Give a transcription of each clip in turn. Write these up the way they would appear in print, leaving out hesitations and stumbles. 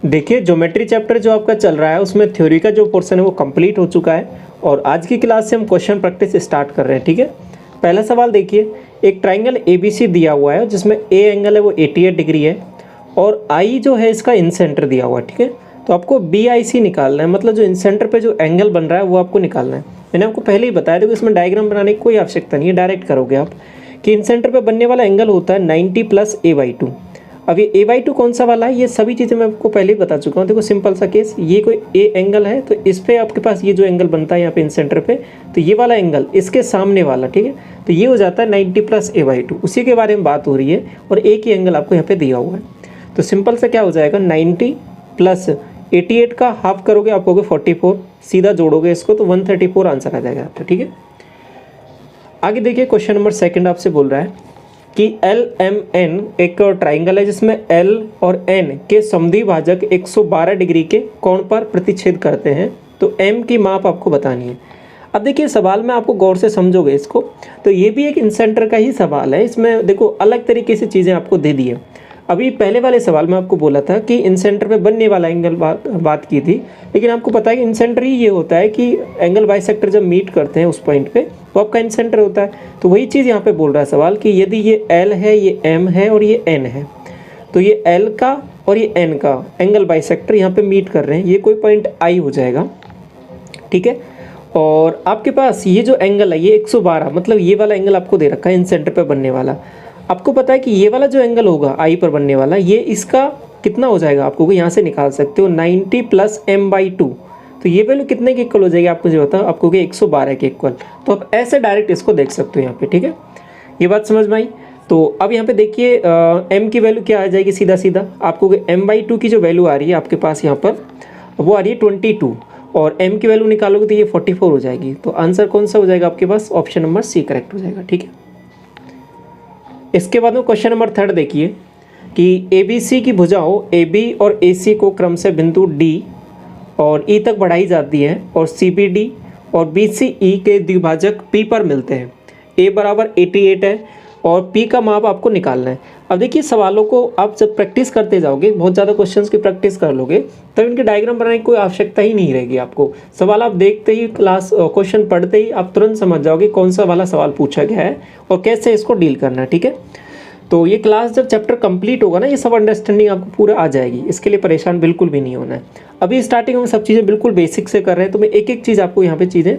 देखिए geometry chapter जो आपका चल रहा है उसमें थ्योरी का जो पोर्शन है वो कंप्लीट हो चुका है और आज की क्लास से हम क्वेश्चन प्रैक्टिस स्टार्ट कर रहे हैं। ठीक है, पहला सवाल देखिए, एक ट्राइंगल ABC दिया हुआ है जिसमें ए एंगल है वो 88 डिग्री है और आई जो है इसका इन सेंटर दिया हुआ है। ठीक है, तो आपको BIC निकालना है, मतलब जो इन सेंटर पे जो एंगल बन रहा है वो आपको निकालना है। मैंने आपको पहले ही बताया था कि इसमें डायग्राम बनाने की कोई आवश्यकता नहीं है, डायरेक्ट करोगे आप कि इन सेंटर पे बनने वाला एंगल होता है 90 + A/2। अब ये A/2 कौन सा वाला है, ये सभी चीज़ें मैं आपको पहले ही बता चुका हूँ। देखो सिंपल सा केस, ये कोई ए एंगल है तो इस पे आपके पास ये जो एंगल बनता है यहाँ पे इन सेंटर पे, तो ये वाला एंगल इसके सामने वाला, ठीक है, तो ये हो जाता है 90 + A/2, उसी के बारे में बात हो रही है और एक ही एंगल आपको यहाँ पे दिया हुआ है। तो सिंपल सा क्या हो जाएगा, 90 + 88 का हाफ करोगे आप होगे 44, सीधा जोड़ोगे इसको तो 134 आंसर आ जाएगा आपका। ठीक है, आगे देखिए क्वेश्चन नंबर 2 आपसे बोल रहा है कि LMN एक ट्राइंगल है जिसमें L और N के समद्विभाजक 112 डिग्री के कोण पर प्रतिच्छेद करते हैं, तो M की माप आपको बतानी है। अब देखिए सवाल में आपको गौर से समझोगे इसको, तो ये भी एक इन सेंटर का ही सवाल है। इसमें देखो अलग तरीके से चीज़ें आपको दे दी है। अभी पहले वाले सवाल में आपको बोला था कि इन सेंटर पे बनने वाला एंगल बात की थी, लेकिन आपको पता है कि इन सेंटर ही ये होता है कि एंगल बाइसेक्टर जब मीट करते हैं उस पॉइंट पे तो आपका इन सेंटर होता है। तो वही चीज़ यहाँ पे बोल रहा है सवाल कि यदि ये L है, ये M है और ये N है, तो ये L का और ये N का एंगल बाइसेक्टर यहाँ पे मीट कर रहे हैं, ये कोई पॉइंट I हो जाएगा। ठीक है, और आपके पास ये जो एंगल है ये 112, मतलब ये वाला एंगल आपको दे रखा है इन सेंटर पे बनने वाला। आपको पता है कि ये वाला जो एंगल होगा आई पर बनने वाला, ये इसका कितना हो जाएगा, आपको यहाँ से निकाल सकते हो 90 + M/2, तो ये वैल्यू कितने के इक्वल हो जाएगी आपको जो बताओ, आपको 112 के इक्वल। तो आप ऐसे डायरेक्ट इसको देख सकते हो यहाँ पे। ठीक है, ये बात समझ में आई। तो अब यहाँ पे देखिए M की वैल्यू क्या आ जाएगी, सीधा सीधा आपको M/2 की जो वैल्यू आ रही है आपके पास यहाँ पर वो आ रही है 22 और M की वैल्यू निकालोगे तो ये 44 हो जाएगी। तो आंसर कौन सा हो जाएगा आपके पास, ऑप्शन नंबर C करेक्ट हो जाएगा। ठीक है, इसके बाद में क्वेश्चन नंबर 3 देखिए कि ABC की भुजाओं AB और AC को क्रम से बिंदु D और E तक बढ़ाई जाती है और CBD और BCE के द्विभाजक P पर मिलते हैं। A = 88 है और P का माप आपको निकालना है। अब देखिए सवालों को आप जब प्रैक्टिस करते जाओगे, बहुत ज़्यादा क्वेश्चंस की प्रैक्टिस कर लोगे, तब इनके डायग्राम बनाने की कोई आवश्यकता ही नहीं रहेगी आपको। सवाल आप देखते ही, क्लास क्वेश्चन पढ़ते ही आप तुरंत समझ जाओगे कौन सा वाला सवाल पूछा गया है और कैसे इसको डील करना है। ठीक है, तो ये क्लास जब चैप्टर कंप्लीट होगा ना, ये सब अंडरस्टैंडिंग आपको पूरा आ जाएगी, इसके लिए परेशान बिल्कुल भी नहीं होना है। अभी स्टार्टिंग में सब चीज़ें बिल्कुल बेसिक से कर रहे हैं, तो मैं एक एक चीज़ आपको यहाँ पे चीज़ें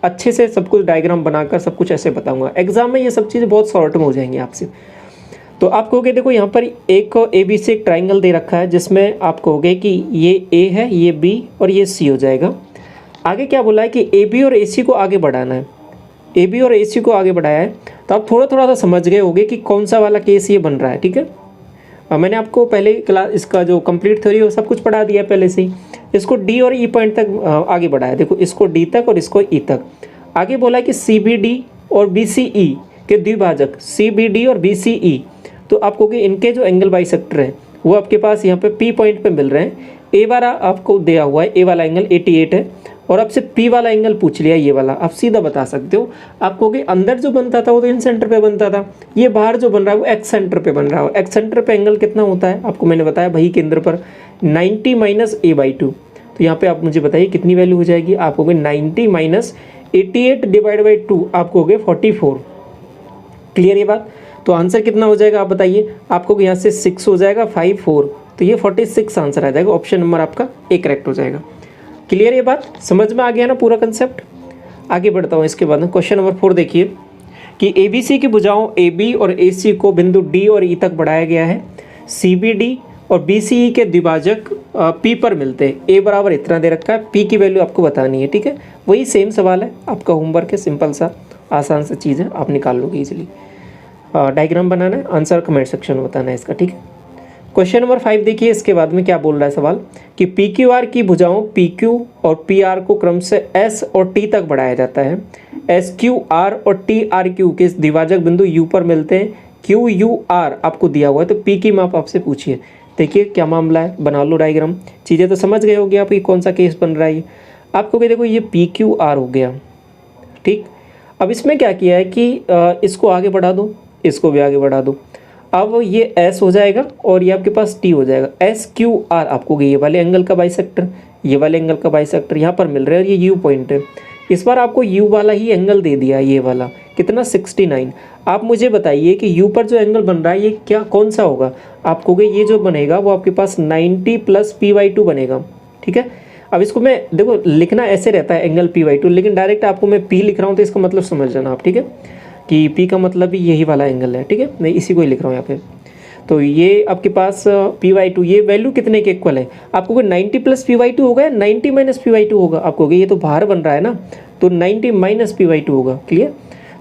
अच्छे से सब कुछ डायग्राम बनाकर सब कुछ ऐसे बताऊँगा। एग्जाम में ये सब चीज़ें बहुत शॉर्ट में हो जाएंगी आपसे। तो आप कहोगे देखो यहाँ पर एक ABC एक ट्राइंगल दे रखा है जिसमें आप कहोगे कि ये A है, ये B और ये C हो जाएगा। आगे क्या बोला है कि AB और AC को आगे बढ़ाना है, AB और AC को आगे बढ़ाया है, तो आप थोड़ा थोड़ा सा समझ गए होंगे कि कौन सा वाला केस ये बन रहा है। ठीक है, मैंने आपको पहले क्लास इसका जो कंप्लीट थ्योरी हो सब कुछ पढ़ा दिया पहले से ही। इसको D और E पॉइंट तक आगे बढ़ाया, देखो इसको D तक और इसको E तक। आगे बोला कि CBD और BCE के द्विभाजक CBD और BCE, तो आपको कि इनके जो एंगल बाइसेक्टर हैं वो आपके पास यहाँ पे P पॉइंट पे मिल रहे हैं। A वाला आपको दिया हुआ है, A वाला एंगल 88 है और आपसे P वाला एंगल पूछ लिया, ये वाला आप सीधा बता सकते हो। आपको कि अंदर जो बनता था वो तो इन सेंटर पे बनता था, ये बाहर जो बन रहा है वो एक्स सेंटर पे बन रहा है। एक्स सेंटर पे एंगल कितना होता है आपको मैंने बताया, वही केंद्र पर 90 - A/2। तो यहाँ पे आप मुझे बताइए कितनी वैल्यू हो जाएगी, आप हो गए 90 - 88 / 2, आपको हो गए 44। क्लियर ये बात, तो आंसर कितना हो जाएगा आप बताइए, आपको यहाँ से 6 हो जाएगा, 5 4, तो ये 46 आंसर आ जाएगा। ऑप्शन नंबर आपका A करेक्ट हो जाएगा। क्लियर ये बात, समझ में आ गया ना पूरा कंसेप्ट। आगे बढ़ता हूँ, इसके बाद में क्वेश्चन नंबर 4 देखिए कि ABC की भुजाओं AB और AC को बिंदु D और E तक बढ़ाया गया है। CBD और BCE के द्विभाजक P पर मिलते हैं। A = इतना दे रखा है, P की वैल्यू आपको बतानी है। ठीक है, वही सेम सवाल है, आपका होमवर्क है, सिंपल सा आसान सा चीज़ है, आप निकाल लोगे इजीली। डायग्राम बनाना है, आंसर कमेंट सेक्शन में बताना है इसका। ठीक है, क्वेश्चन नंबर 5 देखिए, इसके बाद में क्या बोल रहा है सवाल कि PQR की भुजाओं PQ और PR को क्रम से S और T तक बढ़ाया जाता है। SQR और TRQ के द्विभाजक बिंदु U पर मिलते हैं। QUR आपको दिया हुआ है, तो P की माप आपसे पूछिए। देखिए क्या मामला है, बना लो डायग्राम। चीज़ें तो समझ गए होगी आप कि कौन सा केस बन रहा है। आपको भी देखो ये PQR हो गया। ठीक, अब इसमें क्या किया है कि इसको आगे बढ़ा दो, इसको भी आगे बढ़ा दो। अब ये एस हो जाएगा और ये आपके पास टी हो जाएगा। एस क्यू आर आपको ये वाले एंगल का बाइसेक्टर, ये वाले एंगल का बाइसेक्टर यहाँ पर मिल रहा है और ये यू पॉइंट है। इस बार आपको यू वाला ही एंगल दे दिया, ये वाला कितना 69। आप मुझे बताइए कि यू पर जो एंगल बन रहा है ये क्या कौन सा होगा। आप कहोगे ये जो बनेगा वो आपके पास 90 + p/2 बनेगा, ठीक है। अब इसको मैं देखो लिखना ऐसे रहता है एंगल p/2, लेकिन डायरेक्ट आपको मैं p लिख रहा हूँ तो इसका मतलब समझ जाना आप, ठीक है, कि p का मतलब भी यही वाला एंगल है, ठीक है। मैं इसी को ही लिख रहा हूँ यहाँ पे। तो ये आपके पास p/2 ये वैल्यू कितने के इक्वल है। आपको 90 + p/2 होगा या 90 - p/2 होगा। आपको ये तो बाहर बन रहा है ना, तो 90 - p/2 होगा। क्लियर।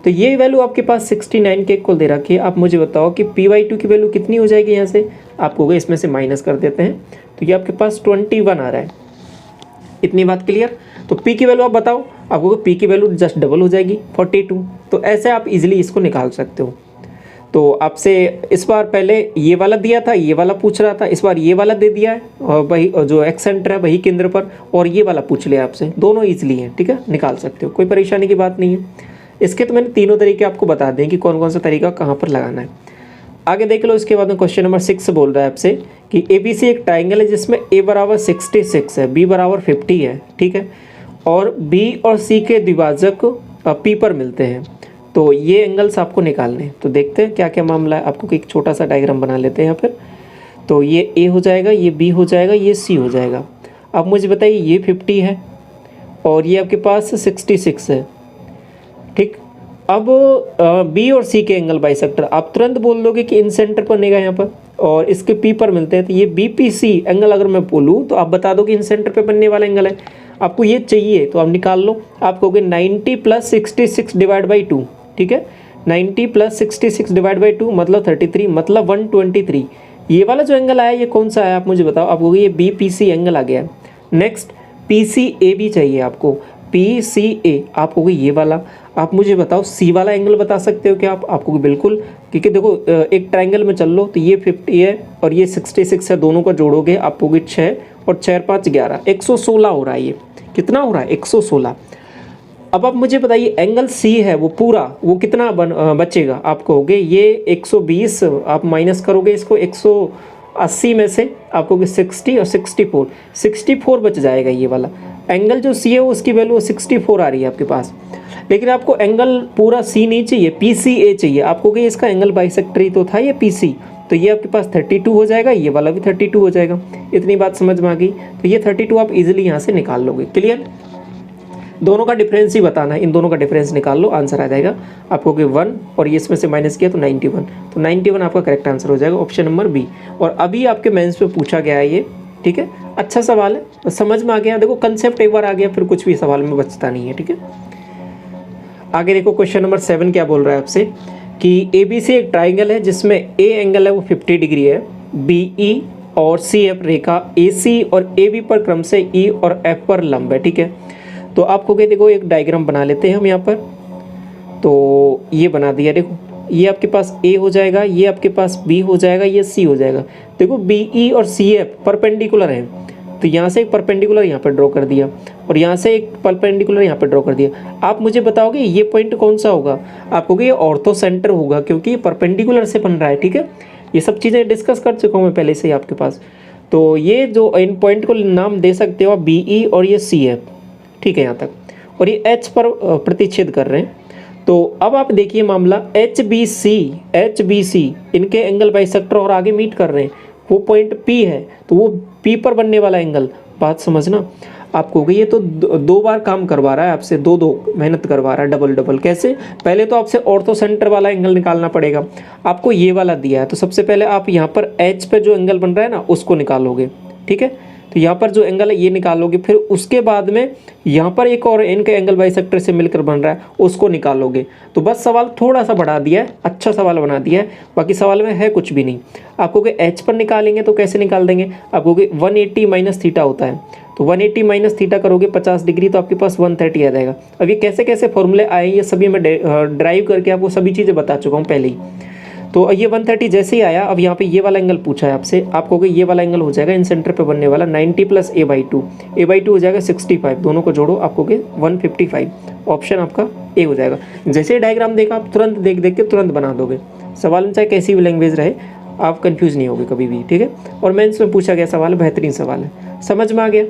तो ये वैल्यू आपके पास 69 के इक्वल दे रखी है। आप मुझे बताओ कि p/2 की वैल्यू कितनी हो जाएगी। यहाँ से आपको इसमें से माइनस कर देते हैं तो ये आपके पास 21 आ रहा है। इतनी बात क्लियर। तो p की वैल्यू आप बताओ। आपको p की वैल्यू जस्ट डबल हो जाएगी 42। तो ऐसे आप इजीली इसको निकाल सकते हो। तो आपसे इस बार पहले ये वाला दिया था, ये वाला पूछ रहा था, इस बार ये वाला दे दिया है और वही जो एक्स सेंटर है वही केंद्र पर, और ये वाला पूछ लिया आपसे। दोनों ईजिली हैं, ठीक है, निकाल सकते हो, कोई परेशानी की बात नहीं है। इसके तो मैंने तीनों तरीके आपको बता दें कि कौन कौन सा तरीका कहाँ पर लगाना है। आगे देख लो। इसके बाद में क्वेश्चन नंबर 6 बोल रहा है आपसे कि ABC एक ट्राइंगल है जिसमें A = 66 है, B = 50 है, ठीक है, और B और C के द्विभाजक P पर मिलते हैं। तो ये एंगल्स आपको निकालने हैं। तो देखते हैं क्या क्या मामला है। आपको एक छोटा सा डायग्राम बना लेते हैं यहाँ पर। तो ये A हो जाएगा, ये B हो जाएगा, ये C हो जाएगा। अब मुझे बताइए ये 50 है और ये आपके पास 66 है, ठीक। अब B और C के एंगल बाइसेक्टर आप तुरंत बोल दोगे कि इन सेंटर पर बनेगा यहाँ पर, और इसके P पर मिलते हैं। तो ये BPC एंगल अगर मैं बोलूँ तो आप बता दो कि इन सेंटर पे बनने वाला एंगल है। आपको ये चाहिए तो आप निकाल लो। आप कहोगे 90 + 66 / 2, ठीक है। 90 + 66 / 2 मतलब 33, मतलब 123। ये वाला जो एंगल आया ये कौन सा है आप मुझे बताओ। आप कहोगे ये BPC एंगल आ गया। नेक्स्ट PCA भी चाहिए आपको, PCA आप कहोगे ये वाला। आप मुझे बताओ C वाला एंगल बता सकते हो क्या आप। आपको बिल्कुल, क्योंकि देखो एक ट्रायंगल में चल लो तो ये 50 है और ये 66 है, दोनों को जोड़ोगे आप कहोगे 6 और 4 5 11 116 हो रहा है। ये कितना हो रहा है 116। अब आप मुझे बताइए एंगल C है वो पूरा वो कितना बचेगा। आप कहोगे ये 120, आप माइनस करोगे इसको 180 में से, आप कहोगे 60 और 64 बच जाएगा। ये वाला एंगल जो C है उसकी वैल्यू 64 आ रही है आपके पास। लेकिन आपको एंगल पूरा C नहीं चाहिए, PCA चाहिए। आप कहोगे इसका एंगल बाइसेक्टर ही तो था ये PC, तो ये आपके पास 32 हो जाएगा, ये वाला भी 32 हो जाएगा। इतनी बात समझ में आ गई। तो ये 32 आप इजीली यहाँ से निकाल लोगे। क्लियर। दोनों का डिफरेंस ही बताना है, इन दोनों का डिफरेंस निकाल लो, आंसर आ जाएगा। आप कहोगे 1 और ये इसमें से माइनस किया तो 91, तो 91 आपका करेक्ट आंसर हो जाएगा, ऑप्शन नंबर बी। और अभी आपके मेंस में पूछा गया है ये, ठीक है। अच्छा सवाल है, तो समझ में आ गया। देखो कंसेप्ट एक बार आ गया फिर कुछ भी सवाल में बचता नहीं है, ठीक है। आगे देखो क्वेश्चन नंबर 7 क्या बोल रहा है आपसे कि ABC एक ट्राइंगल है जिसमें A एंगल है वो 50 डिग्री है, BE और CF रेखा AC और AB पर क्रम से E और F पर लंब है, ठीक है। तो आपको क्या, देखो एक डायग्राम बना लेते हैं हम यहाँ पर। तो ये बना दिया। देखो ये आपके पास A हो जाएगा, ये आपके पास B हो जाएगा, ये C हो जाएगा। देखो BE और CF परपेंडिकुलर हैं, तो यहाँ से एक परपेंडिकुलर यहाँ पर ड्रॉ कर दिया और यहाँ से एक परपेंडिकुलर यहाँ पर ड्रॉ कर दिया। आप मुझे बताओगे ये पॉइंट कौन सा होगा। आप कहोगे ये ऑर्थो सेंटर होगा क्योंकि ये परपेंडिकुलर से बन रहा है, ठीक है। ये सब चीज़ें डिस्कस कर चुका हूँ मैं पहले से ही आपके पास। तो ये जो इन पॉइंट को नाम दे सकते हो आप BE और ये CF, ठीक है यहाँ तक, और ये H पर प्रतिच्छेद कर रहे हैं। तो अब आप देखिए मामला HBC इनके एंगल बाइसेक्टर और आगे मीट कर रहे हैं, वो पॉइंट P है तो वो P पर बनने वाला एंगल। बात समझना। आप कहोगे ये तो दो बार काम करवा रहा है आपसे, दो मेहनत करवा रहा है, डबल। कैसे? पहले तो आपसे ऑर्थो सेंटर वाला एंगल निकालना पड़ेगा। आपको ये वाला दिया है तो सबसे पहले आप यहाँ पर H पे जो एंगल बन रहा है ना उसको निकालोगे, ठीक है। तो यहाँ पर जो एंगल है ये निकालोगे, फिर उसके बाद में यहाँ पर एक और इनके एंगल बाइसेक्टर से मिलकर बन रहा है उसको निकालोगे। तो बस सवाल थोड़ा सा बढ़ा दिया है, अच्छा सवाल बना दिया है, बाकी सवाल में है कुछ भी नहीं। आप कहोगे H पर निकालेंगे तो कैसे निकाल देंगे। आप कहोगे 180 - थीटा होता है, तो 180 - थीटा करोगे 50 डिग्री तो आपके पास 130 आ जाएगा। अब ये कैसे कैसे फॉर्मूले आए ये सभी मैं ड्राइव करके आपको सभी चीज़ें बता चुका हूँ पहले ही। तो ये 130 जैसे ही आया, अब यहाँ पे ये वाला एंगल पूछा है आपसे। आप कहोगे ये वाला एंगल हो जाएगा इन सेंटर पे बनने वाला 90 + a/2 हो जाएगा 65, दोनों को जोड़ो आप कहोगे 155, ऑप्शन आपका ए हो जाएगा। जैसे ही डायग्राम देखा आप तुरंत देख के तुरंत बना दोगे। सवाल में चाहे कैसी भी लैंग्वेज रहे आप कंफ्यूज नहीं होगे कभी भी, ठीक है। और मेंस में पूछा गया सवाल, बेहतरीन सवाल है, समझ में आ गया।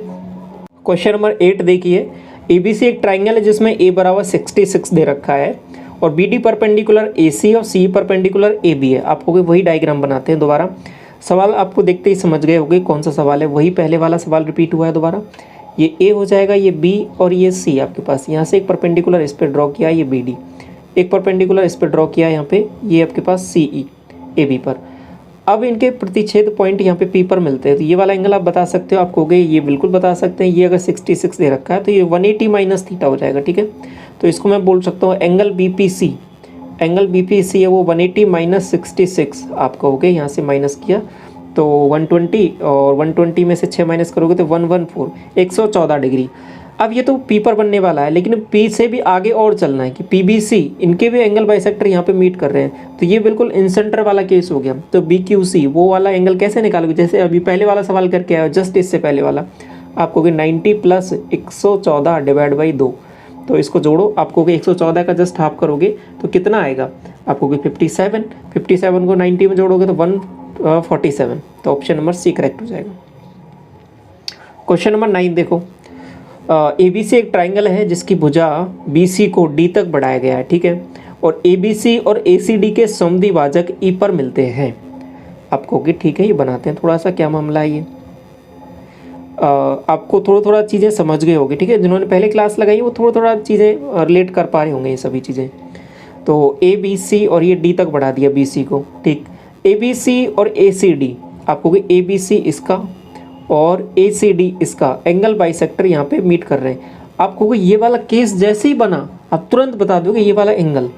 क्वेश्चन नंबर 8 देखिए, ABC एक ट्राइंगल है जिसमें A बराबर 66 दे रखा है और BD परपेंडिकुलर AC और C परपेंडिकुलर AB है। आपको वही डायग्राम बनाते हैं दोबारा। सवाल आपको देखते ही समझ गए होंगे कौन सा सवाल है, वही पहले वाला सवाल रिपीट हुआ है दोबारा। ये A हो जाएगा, ये B और ये C आपके पास। यहाँ से एक परपेंडिकुलर इस पर ड्रॉ किया, ये BD, एक परपेंडिकुलर इस पर ड्रॉ किया यहाँ पे, ये आपके पास CE AB पर। अब इनके प्रतिच्छेद पॉइंट यहाँ पे P पर मिलते हैं, तो ये वाला एंगल आप बता सकते हो, आप कहोगे ये बिल्कुल बता सकते हैं। ये अगर 66 दे रखा है तो ये 180 माइनस थीटा हो जाएगा, ठीक है। तो इसको मैं बोल सकता हूँ एंगल BPC, एंगल BPC है वो 180 माइनस 66, आप कहोगे यहाँ से माइनस किया तो 120 और 120 में से 6 माइनस करोगे तो 114, 114 डिग्री। अब ये तो P पर बनने वाला है, लेकिन P से भी आगे और चलना है कि PBC, इनके भी एंगल बाइसेक्टर यहाँ पे मीट कर रहे हैं, तो ये बिल्कुल इंसेंटर वाला केस हो गया। तो BQC वो वाला एंगल कैसे निकालोगे, जैसे अभी पहले वाला सवाल करके आया जस्ट इससे पहले वाला, आपको 90 प्लस 114 डिवाइड बाई 2, तो इसको जोड़ो, आपको 114 का जस्ट हाफ करोगे तो कितना आएगा, आपको 57, 57 को 90 में जोड़ोगे तो 147, तो ऑप्शन नंबर C करेक्ट हो जाएगा। क्वेश्चन नंबर 9 देखो, ABC एक ट्राइंगल है जिसकी भुजा BC को D तक बढ़ाया गया है, ठीक है, और ABC और ACD के समद्विभाजक E पर मिलते हैं। आपको कि ठीक है ये बनाते हैं, थोड़ा सा क्या मामला है ये, आपको थोड़ा चीज़ें समझ गए होंगे, ठीक है। जिन्होंने पहले क्लास लगाई वो थोड़ा चीज़ें रिलेट कर पा रहे होंगे ये सभी चीज़ें। तो ABC और ये D तक बढ़ा दिया BC को, ठीक। ABC और ACD, आपको कि ABC इसका और ACD इसका एंगल बाइसेक्टर यहाँ पे मीट कर रहे हैं। आपको ये वाला केस जैसे ही बना आप तुरंत बता दोगे ये वाला एंगल,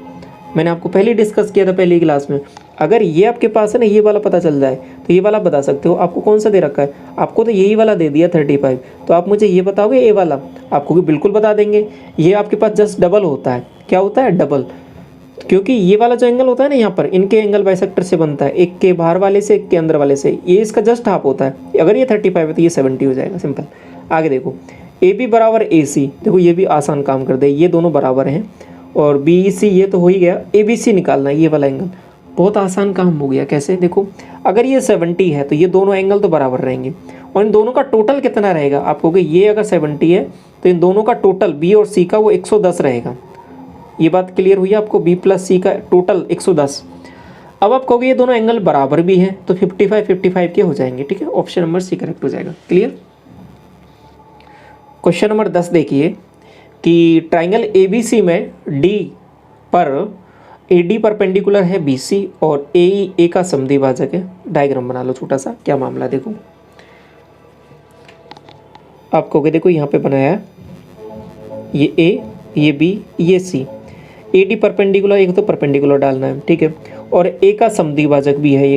मैंने आपको पहले डिस्कस किया था पहली क्लास में। अगर ये आपके पास है ना, ये वाला पता चल जाए तो ये वाला बता सकते हो। आपको कौन सा दे रखा है, आपको तो यही वाला दे दिया 35, तो आप मुझे ये बताओगे ये वाला, आपको भी बिल्कुल बता देंगे। ये आपके पास जस्ट डबल होता है, क्या होता है, डबल, क्योंकि ये वाला जो एंगल होता है ना यहाँ पर, इनके एंगल बाइसेक्टर से बनता है, एक के बाहर वाले से एक के अंदर वाले से, ये इसका जस्ट हाफ होता है। अगर ये 35 है तो ये 70 हो जाएगा, सिंपल। आगे देखो, AB बराबर AC, देखो ये भी आसान काम कर दे, ये दोनों बराबर हैं, और BEC ये तो हो ही गया, ABC निकालना है, ये वाला एंगल, बहुत आसान काम हो गया। कैसे, देखो अगर ये 70 है तो ये दोनों एंगल तो बराबर रहेंगे, और इन दोनों का टोटल कितना रहेगा, आपको कि ये अगर 70 है तो इन दोनों का टोटल B और C का वो 110 रहेगा। ये बात क्लियर हुई आपको, B प्लस C का टोटल 110। अब आप कहोगे ये दोनों एंगल बराबर भी हैं तो 55 के हो जाएंगे, ठीक है, ऑप्शन नंबर C करेक्ट हो जाएगा। क्लियर। क्वेश्चन नंबर 10 देखिए कि ट्राइंगल ABC में D पर AD परपेंडिकुलर है BC और AE A का समद्विभाजक है। डायग्राम बना लो छोटा सा, क्या मामला देखो, आप कहोगे देखो यहाँ पे बनाया है, ये A, ये B, ये C, AD परपेंडिकुलर, एक तो परपेंडिकुलर डालना है, ठीक है, और A का समद्विभाजक भी है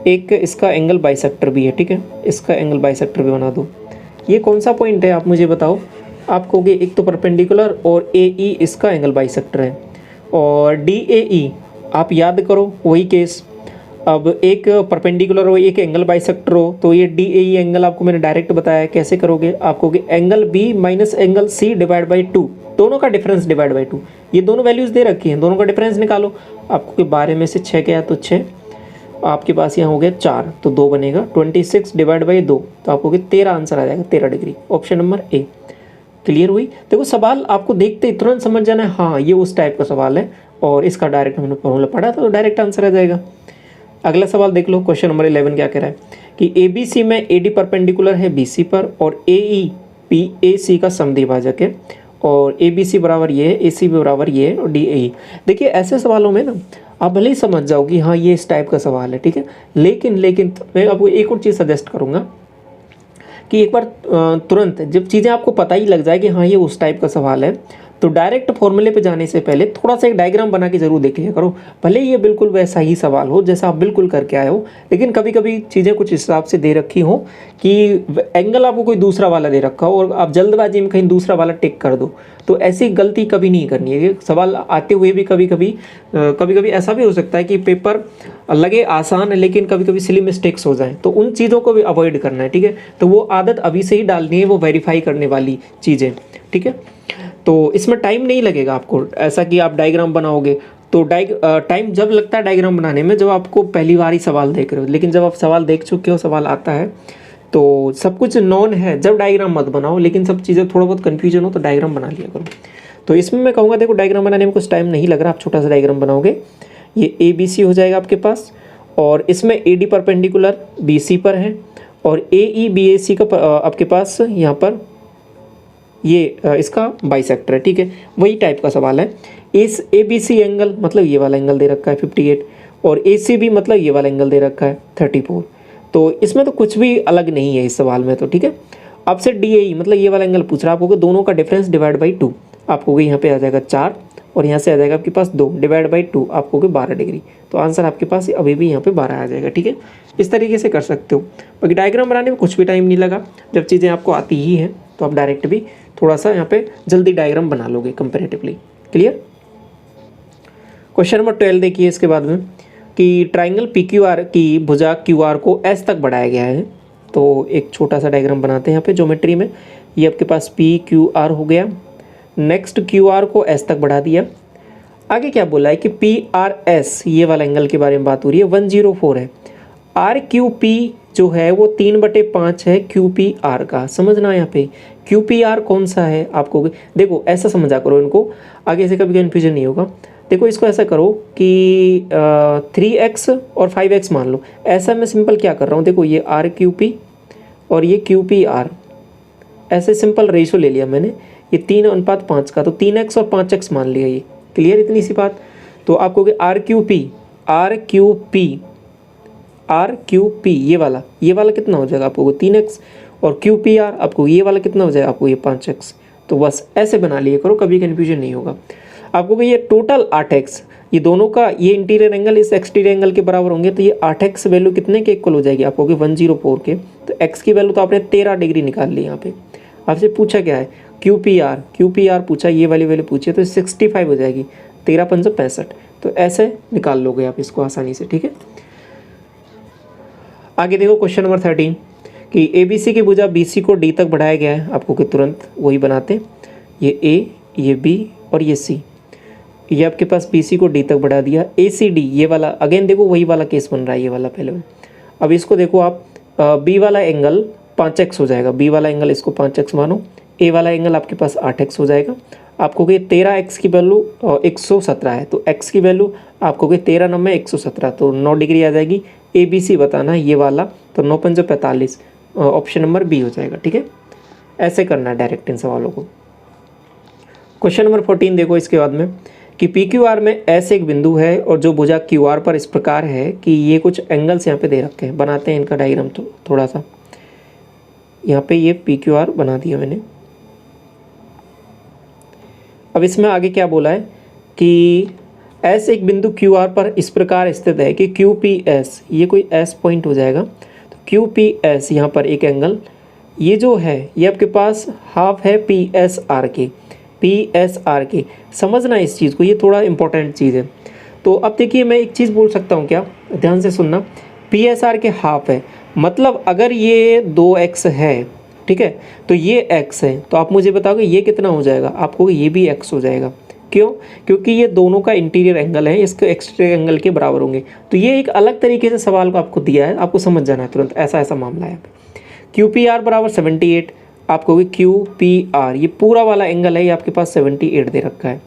एक इसका एंगल बाइसेक्टर भी है, ठीक है, इसका एंगल बाइसेक्टर भी बना दो। ये कौन सा पॉइंट है आप मुझे बताओ, आप कहोगे एक तो परपेंडिकुलर और AE इसका एंगल बाइसेक्टर है, और DAE आप याद करो वही केस। अब एक परपेंडिकुलर हो एक एंगल बाइसेक्टर हो तो ये DAE एंगल आपको मैंने डायरेक्ट बताया, कैसे करोगे, आपको कि angle B minus angle C divide by 2, दोनों का डिफरेंस डिवाइड बाई 2, ये दोनों वैल्यूज़ दे रखी हैं, दोनों का डिफरेंस निकालो। आपको कि 12 में से 6 गया तो 6, आपके पास यहाँ हो गया 4 तो 2 बनेगा, 26 डिवाइड बाई 2 तो आपको कि 13 आंसर आ जाएगा, 13 degree, option number A। Clear हुई। देखो सवाल आपको देखते ही तुरंत समझ जाना है, हाँ ये उस टाइप का सवाल है, और इसका डायरेक्ट हमने फॉर्मूला पढ़ा था तो डायरेक्ट आंसर आ जाएगा। अगला सवाल देख लो, क्वेश्चन नंबर 11 क्या कह रहा है कि ABC में AD परपेंडिकुलर है BC पर और AE AC का समद्विभाजक है, और ABC बराबर ये है, AC बराबर ये है, और DAE। देखिए ऐसे सवालों में ना आप भले ही समझ जाओ कि हाँ ये इस टाइप का सवाल है, ठीक है, लेकिन मैं आपको एक और चीज़ सजेस्ट करूँगा कि एक बार तुरंत जब चीज़ें आपको पता ही लग जाए कि हाँ ये उस टाइप का सवाल है, तो डायरेक्ट फॉर्मूले पे जाने से पहले थोड़ा सा एक डायग्राम बना के ज़रूर देख लिया करो। भले ये बिल्कुल वैसा ही सवाल हो जैसा आप बिल्कुल करके आए हो, लेकिन कभी कभी चीज़ें कुछ हिसाब से दे रखी हो कि एंगल आपको कोई दूसरा वाला दे रखा हो और आप जल्दबाजी में कहीं दूसरा वाला टिक कर दो, तो ऐसी गलती कभी नहीं करनी है। ये सवाल आते हुए भी कभी कभी ऐसा भी हो सकता है कि पेपर लगे आसान है लेकिन कभी कभी सिली मिस्टेक्स हो जाएं, तो उन चीज़ों को भी अवॉइड करना है, ठीक है। तो वो आदत अभी से ही डालनी है, वो वेरीफाई करने वाली चीज़ें, ठीक है। तो इसमें टाइम नहीं लगेगा आपको, ऐसा कि आप डायग्राम बनाओगे तो टाइम जब लगता है डायग्राम बनाने में जब आपको पहली बार ही सवाल देख रहे हो, लेकिन जब आप सवाल देख चुके हो, सवाल आता है तो सब कुछ नॉन है, जब डायग्राम मत बनाओ, लेकिन सब चीज़ें थोड़ा बहुत कन्फ्यूजन हो तो डायग्राम बना लिया करो। तो इसमें मैं कहूँगा देखो डायग्राम बनाने में कुछ टाइम नहीं लग रहा, आप छोटा सा डायग्राम बनाओगे, ये ABC हो जाएगा आपके पास, और इसमें AD परपेंडिकुलर BC पर है, और AE BAC का आपके पास यहाँ पर ये इसका बाइसेक्टर है, ठीक है, वही टाइप का सवाल है। इस ABC एंगल मतलब ये वाला एंगल दे रखा है 58, और ACB मतलब ये वाला एंगल दे रखा है 34। तो इसमें तो कुछ भी अलग नहीं है इस सवाल में तो, ठीक है। अब से DAE मतलब ये वाला एंगल पूछ रहा है आपको, दोनों का डिफरेंस डिवाइड बाई 2, आपको यहाँ पे आ जाएगा 4, और यहाँ से आ जाएगा आपके पास 2 डिवाइड बाई 2, आपको 12 डिग्री। तो आंसर आपके पास अभी भी यहाँ पे 12 आ जाएगा, ठीक है। इस तरीके से कर सकते हो। बाकी डायग्राम बनाने में कुछ भी टाइम नहीं लगा, जब चीज़ें आपको आती ही हैं तो आप डायरेक्ट भी थोड़ा सा यहाँ पे जल्दी डायग्राम बना लोगे कंपेरेटिवली। क्लियर। क्वेश्चन नंबर 12 देखिए इसके बाद में कि ट्राइंगल PQR की भुजा QR को S तक बढ़ाया गया है। तो एक छोटा सा डायग्राम बनाते हैं यहाँ पे ज्योमेट्री में। ये आपके पास PQR हो गया, नेक्स्ट QR को S तक बढ़ा दिया। आगे क्या बोला है कि PRS ये वाला एंगल के बारे में बात हो रही है, 104 है। RQP जो है वो 3/5 है QPR का। समझना यहाँ पे QPR कौन सा है आपको, देखो ऐसा समझा करो इनको, आगे से कभी कन्फ्यूजन नहीं होगा। देखो इसको ऐसा करो कि 3x और 5x मान लो। ऐसा मैं सिंपल क्या कर रहा हूँ, देखो ये RQP और ये QPR, ऐसे सिंपल रेशो ले लिया मैंने, ये 3:5 का, तो 3x और 5x मान लिया ये। क्लियर इतनी सी बात। तो आपको RQP ये वाला कितना हो जाएगा आपको 3x, और QPR आपको ये वाला कितना हो जाएगा आपको ये 5x। तो बस ऐसे बना लिए करो, कभी कन्फ्यूजन नहीं होगा आपको। ये टोटल 8x, ये दोनों का ये इंटीरियर एंगल इस एक्सटीरियर एंगल के बराबर होंगे, तो ये 8x वैल्यू कितने के इक्वल हो जाएगी आपको 104 के। तो x की वैल्यू तो आपने 13 डिग्री निकाल ली। यहाँ पे आपसे पूछा क्या है QPR पूछा, ये वाली वैल्यू पूछी है, तो 65 हो जाएगी, 13×5 65। तो ऐसे निकाल लोगे आप इसको आसानी से, ठीक है। आगे देखो क्वेश्चन नंबर 13 कि ABC की भुजा BC को D तक बढ़ाया गया है। आपको कि तुरंत वही बनाते, ये A, ये B और ये C। ये आपके पास BC को D तक बढ़ा दिया। ACD ये वाला अगेन देखो वही वाला केस बन रहा है, ये वाला पहले। अब इसको देखो आप, B वाला एंगल 5x हो जाएगा, B वाला एंगल इसको 5x मानो, A वाला एंगल आपके पास 8x हो जाएगा। आपको कि 13x की वैल्यू 117 है, तो x की वैल्यू आपको कि 13 9 में 117, तो 9 डिग्री आ जाएगी। ABC बताना ये वाला, तो 9×5 45, ऑप्शन नंबर B हो जाएगा, ठीक है। ऐसे करना है डायरेक्ट इन सवालों को। क्वेश्चन नंबर 14 देखो इसके बाद में कि PQR में S एक बिंदु है और जो भुजा QR पर इस प्रकार है कि ये कुछ एंगल्स यहाँ पे दे रखे हैं। बनाते हैं इनका डायग्राम तो थोड़ा सा। यहाँ पे ये PQR बना दिया मैंने। अब इसमें आगे क्या बोला है कि S एक बिंदु QR पर इस प्रकार स्थित है कि QPS ये कोई S पॉइंट हो जाएगा। तो QPS यहाँ पर एक एंगल, ये जो है ये आपके पास हाफ है PSR के। समझना इस चीज़ को, ये थोड़ा इंपॉर्टेंट चीज़ है। तो अब देखिए मैं एक चीज़ बोल सकता हूँ क्या, ध्यान से सुनना। PSR के हाफ है, मतलब अगर ये 2x है, ठीक है, तो ये x है, तो आप मुझे बताओगे ये कितना हो जाएगा, आपको ये भी x हो जाएगा। क्यों? क्योंकि ये दोनों का इंटीरियर एंगल है, इसके एक्सटीरियर एंगल के बराबर होंगे। तो ये एक अलग तरीके से सवाल को आपको दिया है, आपको समझ जाना है तुरंत, ऐसा मामला है। QPR बराबर 78, आपको QPR ये पूरा वाला एंगल है, ये आपके पास 78 दे रखा है।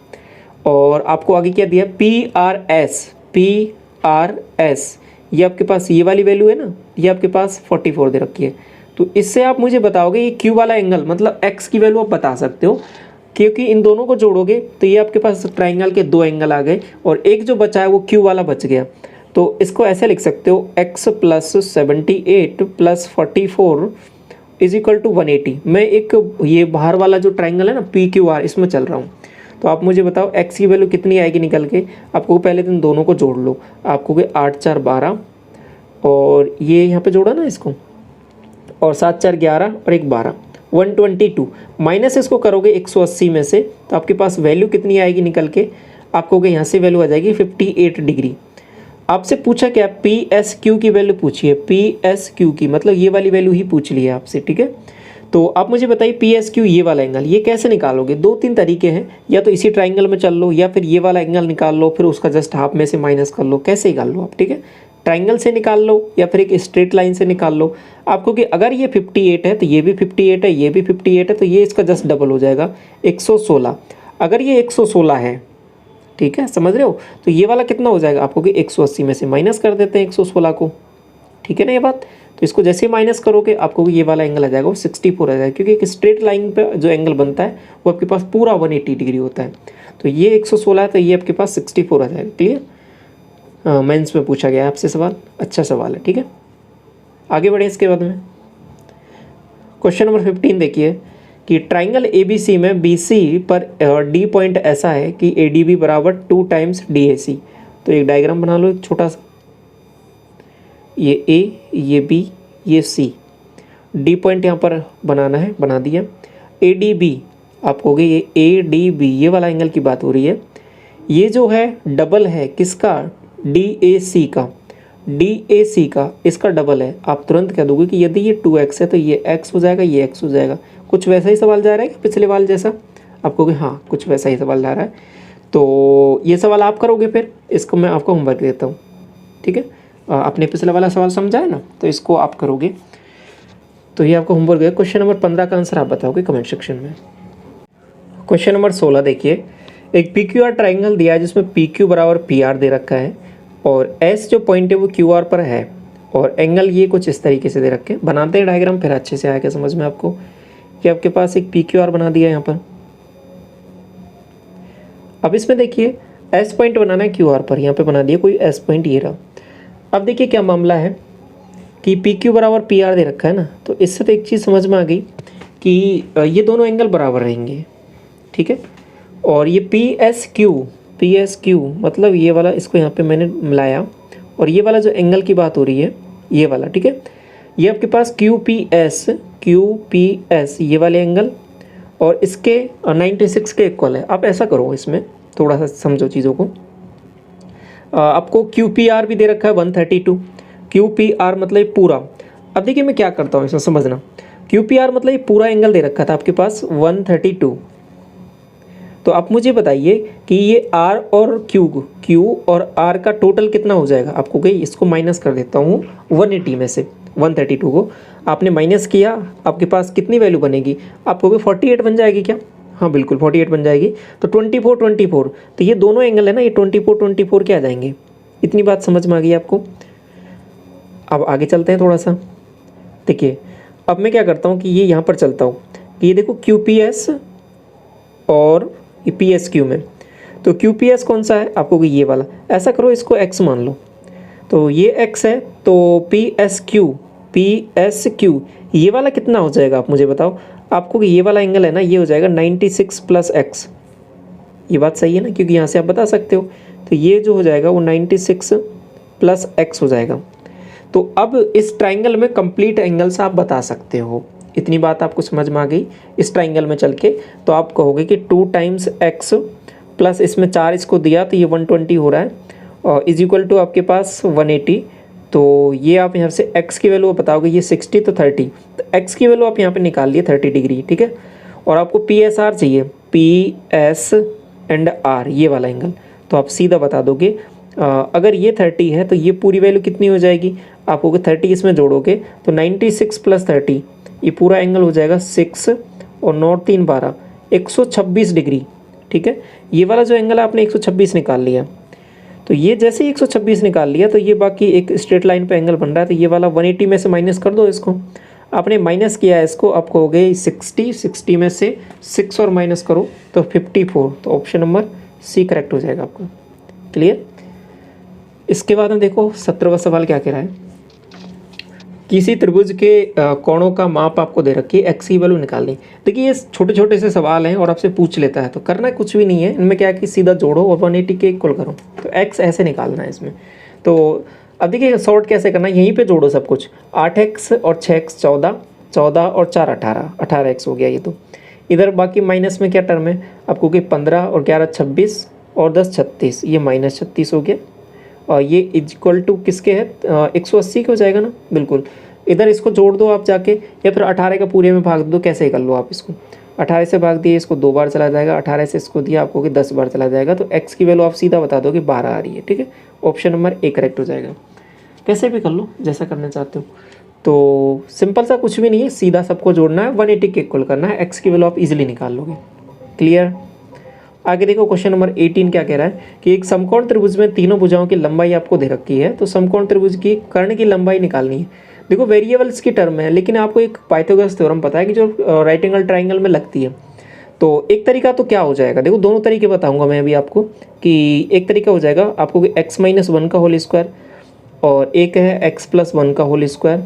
और आपको आगे क्या दिया, PRS ये आपके पास ये वाली वैल्यू है ना, ये आपके पास 44 दे रखी है। तो इससे आप मुझे बताओगे ये Q वाला एंगल मतलब x की वैल्यू आप बता सकते हो, क्योंकि इन दोनों को जोड़ोगे तो ये आपके पास ट्राइंगल के 2 एंगल आ गए और एक जो बचा है वो Q वाला बच गया। तो इसको ऐसे लिख सकते हो x + 78 + 44 = 180। मैं एक ये बाहर वाला जो ट्राइंगल है ना PQR, इसमें चल रहा हूँ। तो आप मुझे बताओ x की वैल्यू कितनी आएगी निकल के। आपको पहले दिन दोनों को जोड़ लो, आपको 8 4 12 और ये यहाँ पे जोड़ा ना इसको, और 7 4 11 और 1 12, 122 माइनस इसको करोगे 180 में से, तो आपके पास वैल्यू कितनी आएगी निकल के, आपको यहाँ से वैल्यू आ जाएगी 58 डिग्री। आपसे पूछा क्या, PSQ की वैल्यू पूछी है, PSQ की मतलब ये वाली वैल्यू ही पूछ ली है आपसे, ठीक है। तो आप मुझे बताइए पी एस क्यू ये वाला एंगल ये कैसे निकालोगे। 2-3 तरीके हैं, या तो इसी ट्राइंगल में चल लो, या फिर ये वाला एंगल निकाल लो, फिर उसका जस्ट हाफ में से माइनस कर लो, कैसे निकाल लो आप, ठीक है। ट्राइंगल से निकाल लो या फिर एक स्ट्रेट लाइन से निकाल लो आपको, कि अगर ये 58 है तो ये भी 58 है, ये भी 58 है, तो ये इसका जस्ट डबल हो जाएगा 116। अगर ये 116 है, ठीक है, समझ रहे हो, तो ये वाला कितना हो जाएगा आपको, कि 180 में से माइनस कर देते हैं 116 को, ठीक है ना ये बात। तो इसको जैसे ही माइनस करोगे आपको ये वाला एंगल आ जाएगा, वो 64 आ जाएगा, क्योंकि एक स्ट्रेट लाइन पे जो एंगल बनता है वो आपके पास पूरा 180 डिग्री होता है। तो ये 116 है तो ये आपके पास 64 आ जाएगा। क्लियर, मेंस में पूछा गया है आपसे सवाल, अच्छा सवाल है, ठीक है। आगे बढ़े इसके बाद में क्वेश्चन नंबर 15 देखिए कि ट्राइंगल ABC में BC पर D पॉइंट ऐसा है कि ADB बराबर 2 टाइम्स DAC। तो एक डायग्राम बना लो एक छोटा सा, ये A, ये B, ये C, D पॉइंट यहाँ पर बनाना है, बना दिया। ADB आप कहोगे ये ADB ये वाला एंगल की बात हो रही है, ये जो है डबल है किसका, DAC का, DAC का इसका डबल है। आप तुरंत कह दोगे कि यदि ये 2x है तो ये x हो जाएगा, ये x हो जाएगा। कुछ वैसा ही सवाल जा रहा है कि पिछले वाल जैसा, आप कहोगे हाँ कुछ वैसा ही सवाल जा रहा है। तो ये सवाल आप करोगे, फिर इसको मैं आपको होमवर्क देता हूँ, ठीक है। आपने पिछला वाला सवाल समझा है ना, तो इसको आप करोगे। तो ये आपको होमवर्क है। क्वेश्चन नंबर 15 का आंसर आप बताओगे कमेंट सेक्शन में। क्वेश्चन नंबर 16 देखिए, एक PQR ट्राइंगल दिया है जिसमें PQ बराबर PR दे रखा है और S जो पॉइंट है वो QR पर है, और एंगल ये कुछ इस तरीके से दे रखे हैं। बनाते हैं डायग्राम, फिर अच्छे से आएगा समझ में आपको कि आपके पास एक PQR बना दिया है यहाँ पर। अब इसमें देखिए S पॉइंट बनाना है QR पर, यहाँ पे बना दिया कोई S पॉइंट, ये रहा। अब देखिए क्या मामला है कि PQ बराबर PR दे रखा है ना, तो इससे तो एक चीज़ समझ में आ गई कि ये दोनों एंगल बराबर रहेंगे, ठीक है। और ये PSQ मतलब ये वाला, इसको यहाँ पे मैंने मिलाया, और ये वाला जो एंगल की बात हो रही है ये वाला, ठीक है, ये आपके पास QPS ये वाले एंगल और इसके 96 के इक्वल है। आप ऐसा करो, इसमें थोड़ा सा समझो चीज़ों को। आपको QPR भी दे रखा है 132, QPR मतलब पूरा। अब देखिए मैं क्या करता हूँ इसमें समझना, QPR मतलब ये पूरा एंगल दे रखा था आपके पास 132। तो आप मुझे बताइए कि ये R और Q और R का टोटल कितना हो जाएगा। आपको गई इसको माइनस कर देता हूँ 180 में से, 132 को आपने माइनस किया, आपके पास कितनी वैल्यू बनेगी, आपको 48 बन जाएगी क्या, हाँ बिल्कुल 48 बन जाएगी। तो 24, तो ये दोनों एंगल है ना, ये 24 क्या आ जाएंगे। इतनी बात समझ में आ गई आपको। अब आगे चलते हैं थोड़ा सा। देखिए अब मैं क्या करता हूँ कि ये यहाँ पर चलता हूँ कि ये देखो QPS और PSQ में, तो QPS कौन सा है आपको, ये वाला। ऐसा करो इसको x मान लो, तो ये x है, तो PSQ ये वाला कितना हो जाएगा आप मुझे बताओ। आपको ये वाला एंगल है ना, ये हो जाएगा 96 + x। ये बात सही है ना, क्योंकि यहाँ से आप बता सकते हो। तो ये जो हो जाएगा वो 96 + x हो जाएगा। तो अब इस ट्राइंगल में कंप्लीट एंगल्स आप बता सकते हो। इतनी बात आपको समझ में आ गई। इस ट्राइंगल में चल के तो आप कहोगे कि 2 टाइम्स x प्लस इसमें 4 इसको दिया तो ये 120 हो रहा है, और इज इक्वल टू आपके पास 180। तो ये आप यहाँ से x की वैल्यू बताओगे, ये 60 तो 30, तो x की वैल्यू आप यहाँ पे निकाल लिए 30 डिग्री, ठीक है। और आपको PSR चाहिए, PS एंड R ये वाला एंगल, तो आप सीधा बता दोगे। अगर ये 30 है तो ये पूरी वैल्यू कितनी हो जाएगी, आपको 30 इसमें जोड़ोगे तो 96 + 30 ये पूरा एंगल हो जाएगा 6 और 9 3 12 126 डिग्री, ठीक है। ये वाला जो एंगल आपने 126 निकाल लिया, तो ये जैसे ही 126 निकाल लिया तो ये बाकी एक स्ट्रेट लाइन पे एंगल बन रहा है। तो ये वाला 180 में से माइनस कर दो, इसको आपने माइनस किया है, इसको आपको हो गई 60 में से 6 और माइनस करो तो 54। तो ऑप्शन नंबर C करेक्ट हो जाएगा आपका। क्लियर। इसके बाद में देखो 17वां सवाल क्या कह रहा है, किसी त्रिभुज के कोणों का माप आपको दे रखी है, x की वैल्यू निकालनी। देखिए ये छोटे छोटे से सवाल हैं और आपसे पूछ लेता है, तो करना कुछ भी नहीं है इनमें, क्या है कि सीधा जोड़ो और 180 के इक्वल करो। तो x ऐसे निकालना है इसमें। तो अब देखिए शॉर्ट कैसे करना है, यहीं पे जोड़ो सब कुछ। 8x और 6x 14, 14 और 4 18, 18x हो गया ये। तो इधर बाकी माइनस में क्या टर्म है आपको कि 15 और 11 26 और 10 36, ये -36 हो गया। और ये इक्वल टू किसके है, 180 के हो जाएगा ना, बिल्कुल इधर इसको जोड़ दो आप जाके, या फिर 18 का पूरे में भाग दो, कैसे कर लो आप इसको। 18 से भाग दिए, इसको 2 बार चला जाएगा, 18 से इसको दिया आपको कि 10 बार चला जाएगा, तो x की वैल्यू आप सीधा बता दो कि 12 आ रही है, ठीक है। ऑप्शन नंबर ए करेक्ट हो जाएगा। कैसे भी कर लो जैसा करना चाहते हो। तो सिंपल सा कुछ भी नहीं है, सीधा सबको जोड़ना है, 180 के इक्वल करना है, x की वैल्यू आप इजीली निकाल लोगे। क्लियर। आगे देखो क्वेश्चन नंबर 18 क्या कह रहा है कि एक समकोण त्रिभुज में तीनों भुजाओं की लंबाई आपको दे रखी है, तो समकोण त्रिभुज की कर्ण की लंबाई निकालनी है। देखो वेरिएबल्स की टर्म है, लेकिन आपको एक पाइथागोरस थ्योरम पता है कि जो राइट एंगल ट्राइंगल में लगती है। तो एक तरीका तो क्या हो जाएगा, देखो दोनों तरीके बताऊंगा मैं अभी आपको। कि एक तरीका हो जाएगा आपको कि x-1 का होल स्क्वायर, और एक है x+1 का होल स्क्वायर,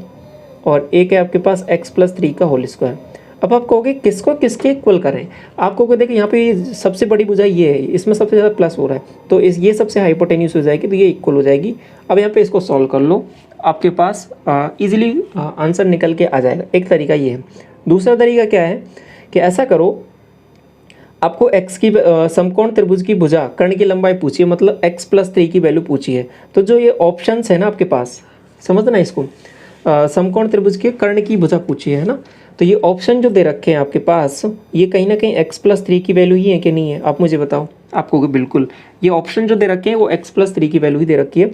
और एक है आपके पास x+3 का होल स्क्वायर। अब आप कहोगे किसको किसके इक्वल करें। आप कहोगे देखिए यहाँ पे सबसे बड़ी भुजाई ये है, इसमें सबसे ज़्यादा प्लस हो रहा है, तो ये सबसे हाइपोटेन्यूस हो जाएगी, तो ये इक्वल हो जाएगी। अब यहाँ पे इसको सॉल्व कर लो, आपके पास इजीली आंसर निकल के आ जाएगा। एक तरीका ये है। दूसरा तरीका क्या है कि ऐसा करो, आपको x की समकोण त्रिभुज की भुजा कर्ण की लंबाई पूछी है, मतलब x+3 की वैल्यू पूछी है। तो जो ये ऑप्शंस है ना आपके पास, समझना इसको, समकोण त्रिभुज के कर्ण की भुजा पूछी है ना, तो ये ऑप्शन जो दे रखे हैं आपके पास, ये कहीं ना कहीं x+3 की वैल्यू ही है कि नहीं है, आप मुझे बताओ। आपको बिल्कुल ये ऑप्शन जो दे रखे हैं वो x+3 की वैल्यू ही दे रखी है।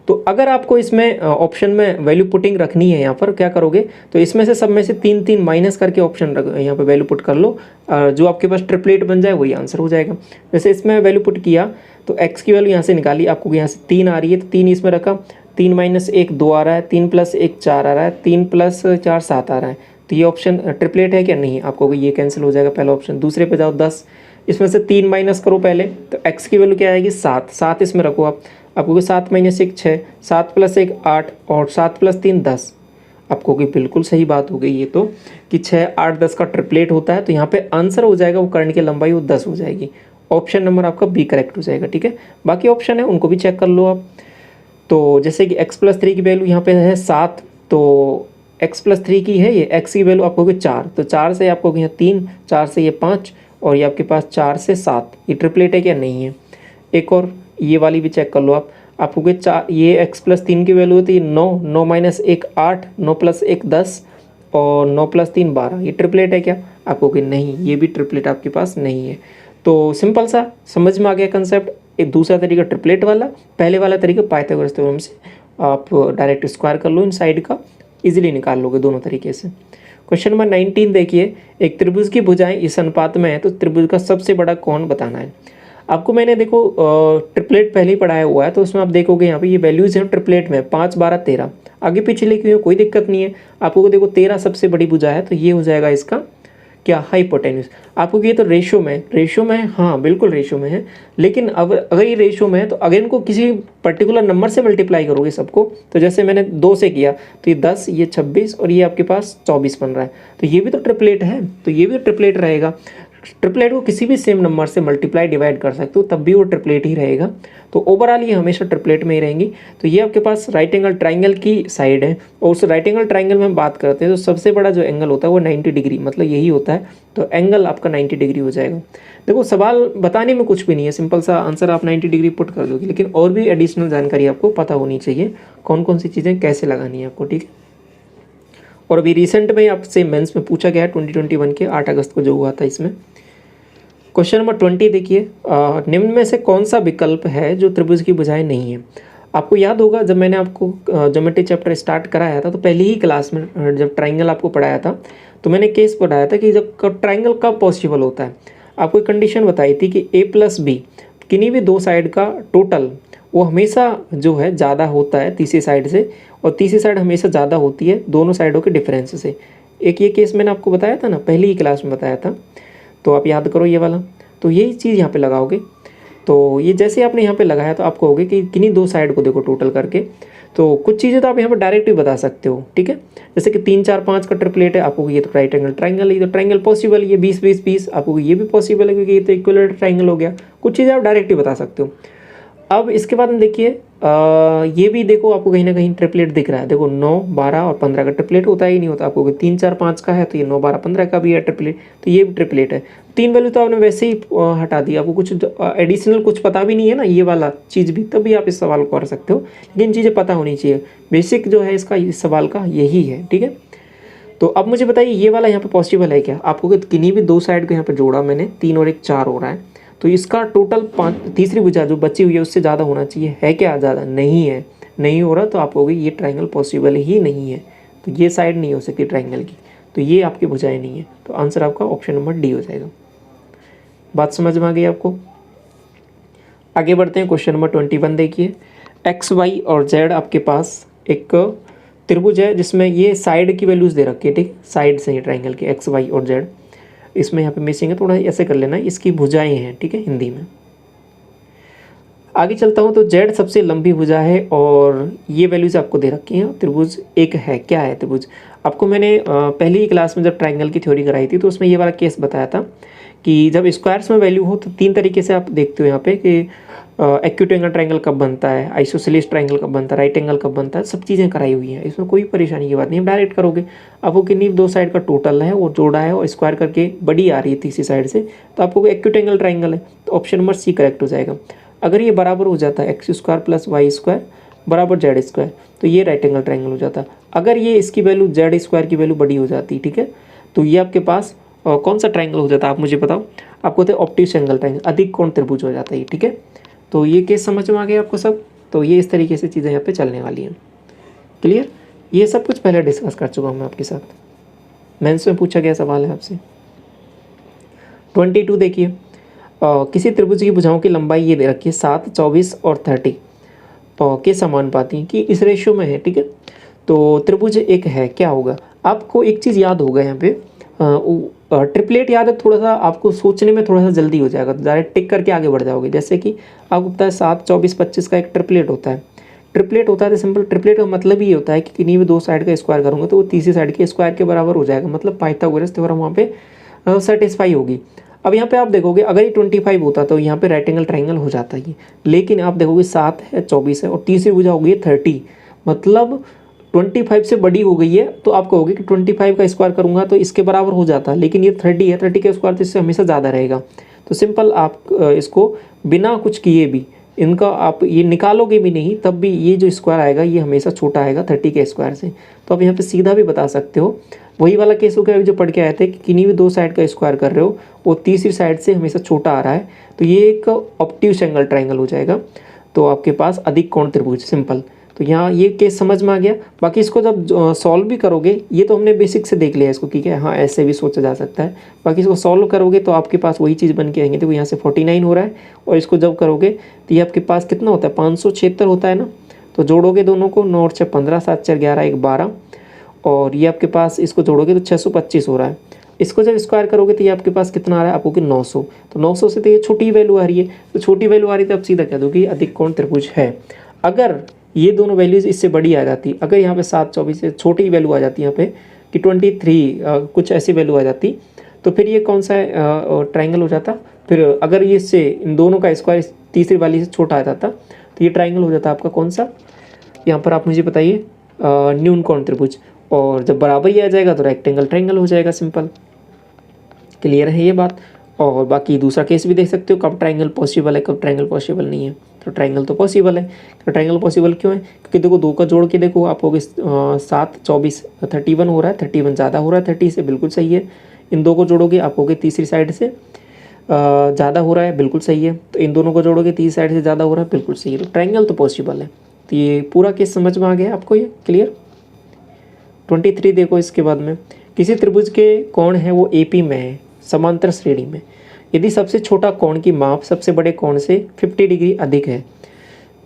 तो अगर आपको इसमें ऑप्शन में वैल्यू पुटिंग रखनी है, यहाँ पर क्या करोगे, तो इसमें से सब में से 3 माइनस करके ऑप्शन यहाँ पे वैल्यू पुट कर लो, जो आपके पास ट्रिपलेट बन जाए वही आंसर हो जाएगा। जैसे इसमें वैल्यू पुट किया तो x की वैल्यू यहाँ से निकाली, आपको यहाँ से 3 आ रही है, तो 3 इसमें रखा, 3 - 1 2 आ रहा है, 3 + 1 4 आ रहा है, 3 + 4 7 आ रहा है। तो ये ऑप्शन ट्रिपलेट है क्या, नहीं है, आपको ये कैंसिल हो जाएगा पहला ऑप्शन। दूसरे पे जाओ 10, इसमें से 3 माइनस करो पहले, तो x की वैल्यू क्या आएगी 7, 7 इसमें रखो आप, आपको 7 - 1 6, 7 + 1 8, और 7 + 3 10। आपको कि बिल्कुल सही बात हो गई ये तो, कि 6 8 10 का ट्रिपलेट होता है, तो यहाँ पे आंसर हो जाएगा वो कर्ण की लंबाई वो 10 हो जाएगी। ऑप्शन नंबर आपका बी करेक्ट हो जाएगा, ठीक है। बाकी ऑप्शन है उनको भी चेक कर लो आप। तो जैसे कि x+3 की वैल्यू यहाँ पे है 7, तो x+3 की है ये, x की वैल्यू आपको 4, तो 4 से आपको यहाँ 3, 4 से ये 5, और ये आपके पास 4 से 7, ये ट्रिपलेट है क्या, नहीं है। एक और ये वाली भी चेक कर लो आप, आपको 4, ये x+3 की वैल्यू होती है 9, 9 - 1 8, 9 + 1 10, और 9 + 3 12, ये ट्रिपलेट है क्या, आपको कि नहीं, ये भी ट्रिपलेट आपके पास नहीं है। तो सिंपल सा समझ में आ गया कंसेप्ट। एक दूसरा तरीका ट्रिपलेट वाला, पहले वाला तरीका पाइथागोरस थ्योरम से आप डायरेक्ट स्क्वायर कर लो इन साइड का, इजीली निकाल लोगे दोनों तरीके से। क्वेश्चन नंबर 19 देखिए, एक त्रिभुज की भुजाएं इस अनुपात में है, तो त्रिभुज का सबसे बड़ा कोण बताना है। आपको मैंने देखो ट्रिपलेट पहले ही पढ़ाया हुआ है, तो उसमें आप देखोगे यहाँ पे ये वैल्यूज हैं ट्रिपलेट में 5 12 13, आगे पीछे लिखी हुई कोई दिक्कत नहीं है। आपको देखो 13 सबसे बड़ी भुजा है, तो ये हो जाएगा इसका क्या, हाइपोटेन्यूस। आपको ये तो रेशो में है, हाँ बिल्कुल रेशो में है, लेकिन अगर ये रेशो में है तो अगर इनको किसी पर्टिकुलर नंबर से मल्टीप्लाई करोगे सबको, तो जैसे मैंने 2 से किया तो ये 10, ये 26, और ये आपके पास 24 बन रहा है, तो ये भी तो ट्रिपलेट है, तो ये भी ट्रिपलेट रहेगा। ट्रिपलेट को किसी भी सेम नंबर से मल्टीप्लाई डिवाइड कर सकते हो, तब भी वो ट्रिपलेट ही रहेगा। तो ओवरऑल ये हमेशा ट्रिपलेट में ही रहेंगी। तो ये आपके पास राइट एंगल ट्राइंगल की साइड है, और उस राइट एंगल ट्राइंगल में हम बात करते हैं तो सबसे बड़ा जो एंगल होता है वो 90 डिग्री, मतलब यही होता है, तो एंगल आपका 90 डिग्री हो जाएगा। देखो सवाल बताने में कुछ भी नहीं है, सिंपल सा आंसर आप 90 डिग्री पुट कर दोगे, लेकिन और भी एडिशनल जानकारी आपको पता होनी चाहिए, कौन कौन सी चीज़ें कैसे लगानी है आपको, ठीक है। और अभी रिसेंट में आपसे मेंस में पूछा गया है 2021 के 8 अगस्त को जो हुआ था इसमें। क्वेश्चन नंबर 20 देखिए, निम्न में से कौन सा विकल्प है जो त्रिभुज की भुजाएं नहीं है। आपको याद होगा जब मैंने आपको ज्योमेट्री चैप्टर स्टार्ट कराया था, तो पहली ही क्लास में जब ट्राइंगल आपको पढ़ाया था, तो मैंने केस पढ़ाया था कि जब ट्राइंगल कब पॉसिबल होता है। आपको एक कंडीशन बताई थी कि a+b किन्हीं भी दो साइड का टोटल वो हमेशा जो है ज़्यादा होता है तीसरी साइड से, और तीसरी साइड हमेशा ज़्यादा होती है दोनों साइडों के डिफरेंस से। एक ये केस मैंने आपको बताया था ना, पहली ही क्लास में बताया था, तो आप याद करो ये वाला। तो यही चीज़ यहाँ पे लगाओगे, तो ये जैसे आपने यहाँ पे लगाया तो आप कहोगे कि किन्हीं दो साइड को देखो टोटल करके, तो कुछ चीज़ें तो आप यहाँ पे डायरेक्ट भी बता सकते हो, ठीक है। जैसे कि 3 4 5 का ट्रिपलेट है, आपको ये तो राइट एंगल ट्राइंगल है, ये तो ट्राइंगल पॉसिबल, ये 20 20 20, आपको ये भी पॉसिबल है क्योंकि ये तो इक्विलेटरल ट्राइंगल हो गया। कुछ चीज़ें आप डायरेक्ट ही बता सकते हो। अब इसके बाद हम देखिए ये भी देखो आपको कहीं ना कहीं ट्रिपलेट दिख रहा है। देखो 9, 12 और 15 का ट्रिपलेट होता ही नहीं होता आपको। 3, 4, 5 का है तो ये 9, 12, 15 का भी है ट्रिपलेट, तो ये भी ट्रिपलेट है। 3 वैल्यू तो आपने वैसे ही हटा दिया, आपको कुछ एडिशनल कुछ पता भी नहीं है ना ये वाला चीज़ भी, तब भी आप इस सवाल को कर सकते हो। लेकिन चीज़ें पता होनी चाहिए, बेसिक जो है इसका इस सवाल का यही है, ठीक है। तो अब मुझे बताइए ये वाला यहाँ पे पॉसिबल है क्या? आपको किन्हीं भी दो साइड को यहाँ पे जोड़ा मैंने, 3 और 1 4 हो रहा है, तो इसका टोटल 5, तीसरी भुजा जो बची हुई है उससे ज़्यादा होना चाहिए, है क्या? ज़्यादा नहीं है, नहीं हो रहा, तो आप कहोगे ये ट्राइंगल पॉसिबल ही नहीं है, तो ये साइड नहीं हो सकती ट्राइंगल की, तो ये आपकी भुजाएं नहीं है, तो आंसर आपका ऑप्शन नंबर डी हो जाएगा। बात समझ में आ गई आपको? आगे बढ़ते हैं, क्वेश्चन नंबर 21 देखिए। एक्स, वाई और जेड आपके पास एक त्रिभुज है जिसमें ये साइड की वैल्यूज़ दे रखी है, ठीक, साइड से ही ट्राइंगल के एक्स, वाई और जेड। इसमें यहाँ पे मिसिंग है, थोड़ा ऐसे कर लेना, इसकी भुजाएं हैं, ठीक है, हिंदी में। आगे चलता हूँ, तो जेड सबसे लंबी भुजा है और ये वैल्यूज़ आपको दे रखी हैं। त्रिभुज एक है, क्या है त्रिभुज? आपको मैंने पहली ही क्लास में जब ट्राइंगल की थ्योरी कराई थी तो उसमें ये वाला केस बताया था कि जब स्क्वायर्स में वैल्यू हो तो 3 तरीके से आप देखते हो यहाँ पे कि एक्यूट एंगल ट्राइंगल कब बनता है, आइसोसेलेस ट्राइंगल कब बनता है, राइट एंगल कब बनता है, सब चीज़ें कराई हुई हैं, इसमें कोई परेशानी की बात नहीं है। डायरेक्ट करोगे, आपको किन्हीं दो साइड का टोटल है वो जोड़ा है और स्क्वायर करके बड़ी आ रही है तीसरी साइड से, तो आपको एक्यूट एंगल ट्राइंगल है, तो ऑप्शन नंबर सी करेक्ट हो जाएगा। अगर ये बराबर हो जाता है x square plus y square बराबर जेड स्क्वायर, तो ये राइट एंगल ट्राइंगल हो जाता। अगर ये इसकी वैल्यू जेड स्क्वायर की वैल्यू बड़ी हो जाती, ठीक है, तो ये आपके पास कौन सा ट्राइंगल हो जाता है आप मुझे बताओ? आपको होता है ऑप्टिक एंगल ट्राइंगल, अधिक कोण त्रिभुज हो जाता है, ठीक है। तो ये केस समझ में आ गया आपको सब? तो ये इस तरीके से चीज़ें यहाँ पे चलने वाली हैं, क्लियर? ये सब कुछ पहले डिस्कस कर चुका हूँ मैं आपके साथ, मेंस में पूछा गया सवाल है आपसे। 22 देखिए, किसी त्रिभुज की भुजाओं की लंबाई ये दे रखी है 7, 24 और 30 के समानुपाती कि इस रेशियो में है, ठीक है। तो त्रिभुज एक है, क्या होगा? आपको एक चीज़ याद होगा यहाँ पे, ट्रिपलेट याद है, थोड़ा सा आपको सोचने में थोड़ा सा जल्दी हो जाएगा, डायरेक्ट टिक करके आगे बढ़ जाओगे। जैसे कि आपको पता है 7, 24, 25 का एक ट्रिपलेट होता है। ट्रिपलेट होता है तो सिंपल ट्रिपलेट का मतलब ये होता है कि किन्हीं भी दो साइड का स्क्वायर करूँगा तो वो तीसरी साइड के स्क्वायर के बराबर हो जाएगा, मतलब पाइथागोरस थ्योरम वहाँ पे सेटिस्फाई होगी। अब यहाँ पे आप देखोगे अगर ये 25 होता तो यहाँ पे राइट एंगल ट्राइंगल हो जाता है, लेकिन आप देखोगे 7 है, 24 है और तीसरी भुजा हो गई 30, मतलब 25 से बड़ी हो गई है, तो आप कहोगे कि 25 का स्क्वायर करूँगा तो इसके बराबर हो जाता, लेकिन ये 30 है, 30 का स्क्वायर तो इससे हमेशा ज़्यादा रहेगा। तो सिंपल आप इसको बिना कुछ किए भी इनका आप ये निकालोगे भी नहीं, तब भी ये जो स्क्वायर आएगा ये हमेशा छोटा आएगा 30 के स्क्वायर से। तो आप यहाँ पे सीधा भी बता सकते हो, वही वाला केस हो गया जो पढ़ के आए थे कि किन्हीं भी दो साइड का स्क्वायर कर रहे हो वो तीसरी साइड से हमेशा छोटा आ रहा है, तो ये एक ऑब्ट्यूस एंगल ट्राइंगल हो जाएगा। तो आपके पास अधिक कोण त्रिभुज, सिंपल। तो यहाँ ये केस समझ में आ गया। बाकी इसको जब सॉल्व भी करोगे, ये तो हमने बेसिक से देख लिया इसको, ठीक है, हाँ ऐसे भी सोचा जा सकता है। बाकी इसको सॉल्व करोगे तो आपके पास वही चीज़ बन के आएंगे। तो यहाँ से 49 हो रहा है और इसको जब करोगे तो ये आपके पास कितना होता है, 576 होता है ना। तो जोड़ोगे दोनों को, 9 और 6 15, 7 4 11 1 12, और ये आपके पास इसको जोड़ोगे तो 625 हो रहा है। इसको जब स्क्वायर करोगे तो ये आपके पास कितना आ रहा है आपको कि 900। तो 900 से तो ये छोटी वैल्यू आ रही है, तो छोटी वैल्यू आ रही है तो आप सीधा कह दो कि अधिक कोण त्रिभुज है। अगर ये दोनों वैल्यूज़ इससे बड़ी आ जाती, अगर यहाँ पे 7, 24 से छोटी वैल्यू आ जाती यहाँ पे कि 23 कुछ ऐसी वैल्यू आ जाती, तो फिर ये कौन सा ट्राइंगल हो जाता? फिर अगर ये इससे इन दोनों का स्क्वायर तीसरी वाली से छोटा आ जाता तो ये ट्राइंगल हो जाता आपका कौन सा? यहाँ पर आप मुझे बताइए, न्यून कोण त्रिभुज। और जब बराबर ही आ जाएगा तो रेक्टेंगल ट्राइंगल हो जाएगा, सिंपल। क्लियर है ये बात? और बाकी दूसरा केस भी देख सकते हो, कब ट्राइंगल पॉसिबल है, कब ट्राइंगल पॉसिबल नहीं है। तो ट्राइंगल तो पॉसिबल है। तो ट्राइंगल पॉसिबल क्यों है? क्योंकि देखो दो का जोड़ के देखो, आप होगे 7, 24, 31 हो रहा है, 31 ज़्यादा हो रहा है 30 से, बिल्कुल सही है। इन दो को जोड़ोगे आप होगे तीसरी साइड से ज़्यादा हो रहा है, बिल्कुल सही है। तो इन दोनों को जोड़ोगे तीसरी साइड से ज़्यादा हो रहा है, बिल्कुल सही है। तो ट्राइंगल तो पॉसिबल है। तो ये पूरा केस समझ में आ गया आपको, ये क्लियर? 23 देखो, इसके बाद में किसी त्रिभुज के कोण है वो AP में है, समांतर श्रेणी में, यदि सबसे छोटा कोण की माप सबसे बड़े कोण से 50 डिग्री अधिक है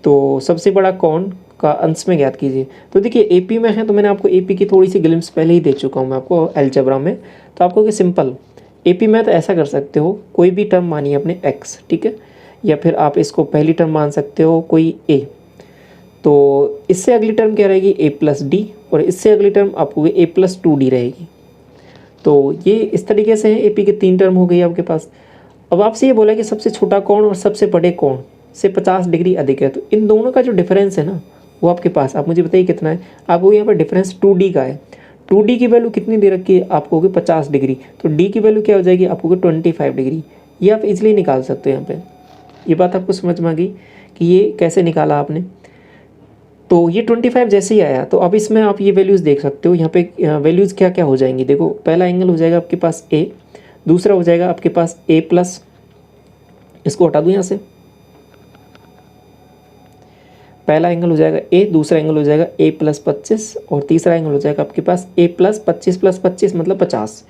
तो सबसे बड़ा कोण का अंश में ज्ञात कीजिए। तो देखिए AP में है, तो मैंने आपको AP की थोड़ी सी ग्लिम्स पहले ही दे चुका हूँ मैं आपको अलजेब्रा में। तो आपको कि सिंपल AP में तो ऐसा कर सकते हो, कोई भी टर्म मानिए अपने x, ठीक है, या फिर आप इसको पहली टर्म मान सकते हो कोई a, तो इससे अगली टर्म क्या रहेगी a+d, और इससे अगली टर्म आपको a+2d रहेगी। तो ये इस तरीके से है, AP के 3 टर्म हो गई आपके पास। अब आपसे ये बोला कि सबसे छोटा कोण और सबसे बड़े कोण, से 50 डिग्री अधिक है। तो इन दोनों का जो डिफरेंस है ना वो आपके पास, आप मुझे बताइए कितना है। आपको यहाँ पर डिफरेंस 2D का है। 2D की वैल्यू कितनी दे रखी है आपको, होगी 50 डिग्री। तो D की वैल्यू क्या हो जाएगी आपको, 25 डिग्री। ये आप इजीली निकाल सकते हो यहाँ पे। ये बात आपको समझ में आ गई कि ये कैसे निकाला आपने। तो ये 25 जैसे ही आया तो अब इसमें आप ये वैल्यूज़ देख सकते हो। यहाँ पे वैल्यूज़ क्या क्या हो जाएंगी, देखो पहला एंगल हो जाएगा आपके पास A, दूसरा हो जाएगा आपके पास A+, इसको हटा दूँ यहाँ से, पहला एंगल हो जाएगा A, दूसरा एंगल हो जाएगा A+25 और तीसरा एंगल हो जाएगा आपके पास A+25 + 25 मतलब 50।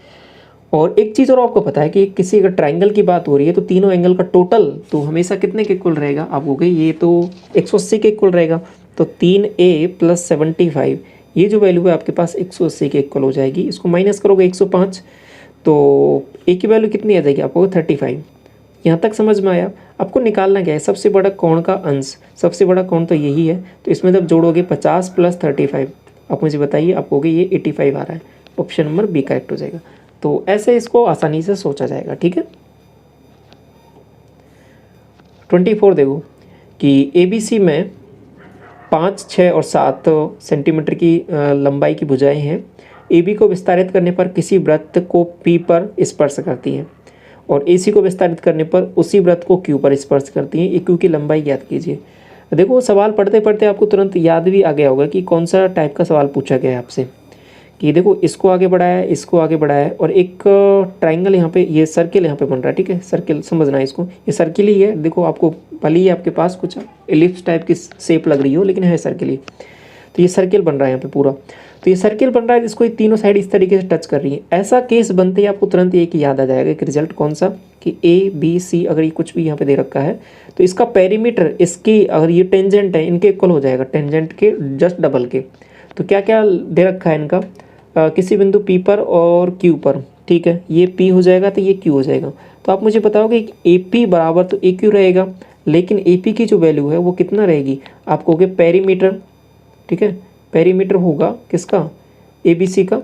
और एक चीज़ और आपको पता है कि किसी अगर ट्राइंगल की बात हो रही है तो तीनों एंगल का टोटल तो हमेशा कितने के इक्वल रहेगा, आप हो गई ये तो 180 के इक्वल रहेगा। तो 3A + 75 ये जो वैल्यू है आपके पास 180 के इक्वल हो जाएगी। इसको माइनस करोगे 105 तो A की वैल्यू कितनी आ जाएगी आपको, 35। यहाँ तक समझ में आया। आपको निकालना क्या है, सबसे बड़ा कोण का अंश, सबसे बड़ा कोण तो यही है। तो इसमें जब जोड़ोगे 50 + 35, आप मुझे बताइए आपको ये 85 आ रहा है। ऑप्शन नंबर B करेक्ट हो जाएगा। तो ऐसे इसको आसानी से सोचा जाएगा, ठीक है। 24 देखो कि ABC में 5, 6 और 7 सेंटीमीटर की लंबाई की भुजाएं हैं। AB को विस्तारित करने पर किसी वृत्त को P पर स्पर्श करती हैं और AC को विस्तारित करने पर उसी वृत्त को Q पर स्पर्श करती हैं। Q की लंबाई ज्ञात कीजिए। देखो सवाल पढ़ते पढ़ते आपको तुरंत याद भी आ गया होगा कि कौन सा टाइप का सवाल पूछा गया है आपसे, कि देखो इसको आगे बढ़ाया है, इसको आगे बढ़ाया है और एक ट्राइंगल यहाँ पे, ये सर्किल यहाँ पे बन रहा है, ठीक है। सर्किल समझना है इसको, ये सर्किल ही है। देखो आपको भले ही आपके पास कुछ एलिप्स टाइप की शेप लग रही हो लेकिन है सर्किल ही। तो ये सर्किल बन रहा है यहाँ पे पूरा। तो ये सर्किल बन रहा है, इसको तीनों साइड इस तरीके से टच कर रही है। ऐसा केस बनते ही आपको तुरंत एक याद आ जाएगा कि रिजल्ट कौन सा, कि ABC अगर ये कुछ भी यहाँ पे दे रखा है तो इसका पेरीमीटर, इसकी अगर ये टेंजेंट है इनके इक्वल हो जाएगा, टेंजेंट के जस्ट डबल के। तो क्या क्या दे रखा है इनका, किसी बिंदु P पर और Q पर, ठीक है। ये P हो जाएगा तो ये Q हो जाएगा। तो आप मुझे बताओगे कि AP बराबर तो AQ रहेगा, लेकिन AP की जो वैल्यू है वो कितना रहेगी, आप कहोगे पेरीमीटर, ठीक है। पेरीमीटर होगा किसका, ABC का,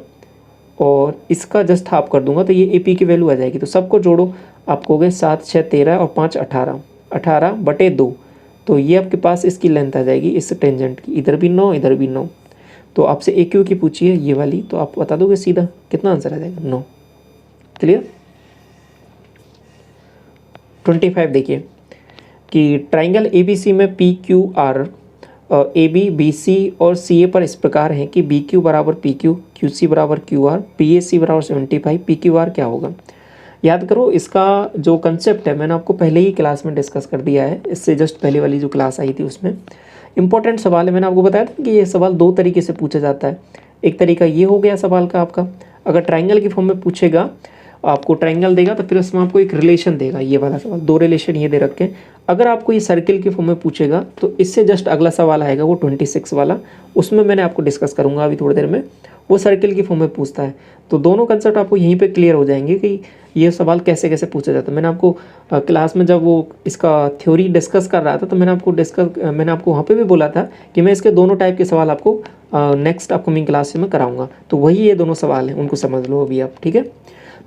और इसका जस्ट हाफ कर दूंगा तो ये AP की वैल्यू आ जाएगी। तो सबको जोड़ो, आप कहोगे 7, 6, 13 और 5, 18, 18/2। तो ये आपके पास इसकी लेंथ आ जाएगी इस टेंजेंट की, इधर भी 9 इधर भी 9। तो आपसे AQ की पूछिए ये वाली, तो आप बता दोगे सीधा कितना आंसर आ जाएगा, 9। क्लियर। 25 देखिए कि ट्राइंगल ABC में PQR, AB, BC और CA पर इस प्रकार है कि BQ = PQ, QC = QR, PAC = 75, PQR क्या होगा। याद करो इसका जो कंसेप्ट है मैंने आपको पहले ही क्लास में डिस्कस कर दिया है, इससे जस्ट पहले वाली जो क्लास आई थी उसमें। इंपॉर्टेंट सवाल है, मैंने आपको बताया था कि ये सवाल 2 तरीके से पूछा जाता है। एक तरीका ये हो गया सवाल का आपका, अगर ट्राइंगल की फॉर्म में पूछेगा, आपको ट्राइंगल देगा तो फिर उसमें आपको एक रिलेशन देगा, ये वाला सवाल 2 रिलेशन ये दे रखे हैं। अगर आपको ये सर्किल की फॉर्म में पूछेगा तो इससे जस्ट अगला सवाल आएगा वो 26 वाला, उसमें मैंने आपको डिस्कस करूँगा अभी थोड़ी देर में, वो सर्किल की फॉर्म में पूछता है। तो दोनों कंसेप्ट आपको यहीं पे क्लियर हो जाएंगे कि ये सवाल कैसे कैसे पूछा जाता है। मैंने आपको क्लास में जब वो इसका थ्योरी डिस्कस कर रहा था तो मैंने आपको वहाँ पे भी बोला था कि मैं इसके दोनों टाइप के सवाल आपको नेक्स्ट अपकमिंग क्लास में कराऊंगा। तो वही ये दोनों सवाल हैं, उनको समझ लो अभी आप, ठीक है।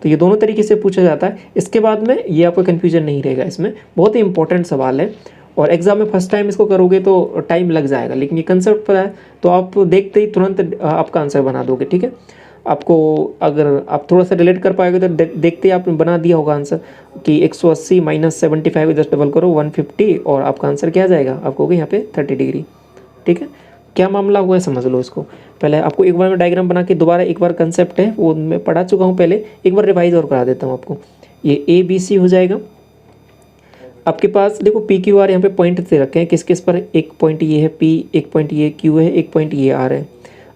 तो ये दोनों तरीके से पूछा जाता है। इसके बाद में ये आपको कन्फ्यूजन नहीं रहेगा, इसमें बहुत ही इंपॉर्टेंट सवाल है और एग्जाम में फर्स्ट टाइम इसको करोगे तो टाइम लग जाएगा, लेकिन ये कंसेप्ट पता है तो आप देखते ही तुरंत आपका आंसर बना दोगे, ठीक है। आपको अगर आप थोड़ा सा रिलेट कर पाओगे तो देखते ही आपने बना दिया होगा आंसर कि 180 - 75 जस्ट डबल करो 150 और आपका आंसर क्या आ जाएगा, आप कहोगे यहाँ पे 30 डिग्री, ठीक है। क्या मामला हुआ है समझ लो इसको। पहले आपको एक बार मैं डायग्राम बना के दोबारा एक बार कंसेप्ट है वो मैं पढ़ा चुका हूँ पहले, एक बार रिवाइज और करा देता हूँ आपको। ये ABC हो जाएगा आपके पास। देखो PQR यहाँ पे पॉइंट दे रखे हैं किस किस पर, एक पॉइंट ये है P, एक पॉइंट ये Q है, एक पॉइंट ये R है।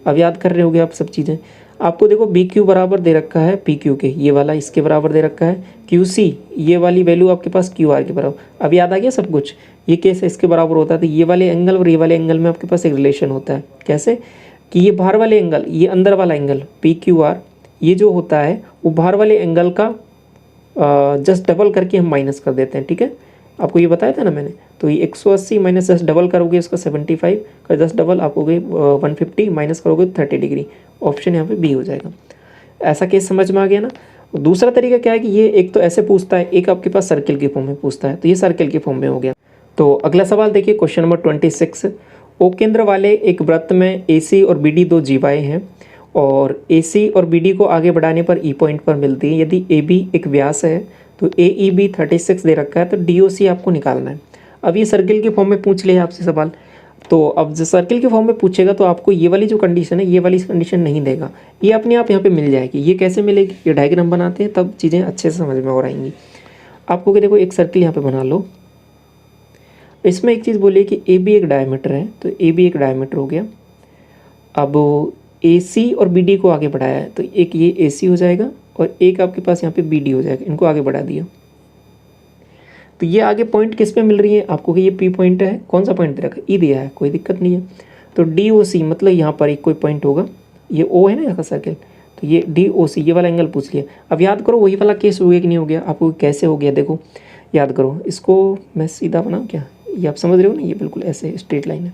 अब याद कर रहे होगे आप सब चीज़ें। आपको देखो BQ बराबर दे रखा है PQ के, ये वाला इसके बराबर दे रखा है, QC ये वाली वैल्यू आपके पास QR के बराबर। अब याद आ गया सब कुछ, ये केस इसके बराबर होता है। तो ये वाले एंगल और ये वाले एंगल में आपके पास एक रिलेशन होता है, कैसे कि ये बाहर वाले एंगल, ये अंदर वाला एंगल PQR, ये जो होता है वो बाहर वाले एंगल का जस्ट डबल करके हम माइनस कर देते हैं, ठीक है। आपको ये बताया था ना मैंने। तो ये 180 माइनस जस्ट डबल करोगे उसका 75 का जस्ट डबल आप हो गए 150 माइनस करोगे 30 डिग्री। ऑप्शन यहाँ पे B हो जाएगा। ऐसा केस समझ में आ गया ना। दूसरा तरीका क्या है कि ये एक तो ऐसे पूछता है, एक आपके पास सर्किल की फॉर्म में पूछता है। तो ये सर्किल की फॉर्म में हो गया। तो अगला सवाल देखिए, क्वेश्चन नंबर 26। ओ केंद्र वाले एक वृत्त में AC और BD दो जीवाएँ हैं और AC और BD को आगे बढ़ाने पर E पॉइंट पर मिलती है। यदि AB एक व्यास है तो AEB 36 दे रखा है, तो DOC आपको निकालना है। अब ये सर्किल के फॉर्म में पूछ लिया आपसे सवाल, तो अब जो सर्किल के फॉर्म में पूछेगा तो आपको ये वाली जो कंडीशन है, ये वाली कंडीशन नहीं देगा, ये अपने आप यहाँ पे मिल जाएगी। ये कैसे मिलेगी, ये डायग्राम बनाते हैं तब चीज़ें अच्छे से समझ में और आएंगी आपको। कि देखो एक सर्किल यहाँ पे बना लो, इसमें एक चीज़ बोलिए कि AB एक डायमीटर है, तो AB एक डायमीटर हो गया। अब AC और BD को आगे बढ़ाया है, तो एक ये AC हो जाएगा और एक आपके पास यहाँ पे BD हो जाएगा, इनको आगे बढ़ा दिया। तो ये आगे पॉइंट किस पे मिल रही है आपको, कि ये P पॉइंट है, कौन सा पॉइंट दे रखा है, E दिया है, कोई दिक्कत नहीं है। तो DOC मतलब यहाँ पर एक कोई पॉइंट होगा, ये O है ना यहाँ का सर्किल, तो ये DOC ये वाला एंगल पूछ लिया। अब याद करो वही वाला केस हो गया कि नहीं हो गया, आपको कैसे हो गया देखो याद करो। इसको मैं सीधा बनाऊँ क्या, ये आप समझ रहे हो ना, ये बिल्कुल ऐसे स्ट्रेट लाइन है,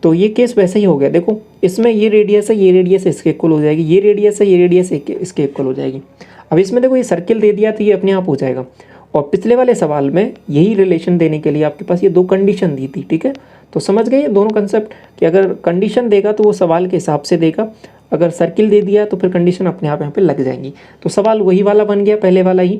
तो ये केस वैसे ही हो गया। देखो इसमें ये रेडियस है, ये रेडियस इसके इक्वल हो जाएगी, ये रेडियस है, ये रेडियस इसके इक्वल हो जाएगी। अब इसमें देखो ये सर्किल दे दिया तो ये अपने आप हो जाएगा। और पिछले वाले सवाल में यही रिलेशन देने के लिए आपके पास ये दो कंडीशन दी थी, ठीक है। तो समझ गए ये दोनों कंसेप्ट कि अगर कंडीशन देगा तो वो सवाल के हिसाब से देगा, अगर सर्किल दे दिया तो फिर कंडीशन अपने आप यहाँ पे लग जाएंगी। तो सवाल वही वाला बन गया पहले वाला ही,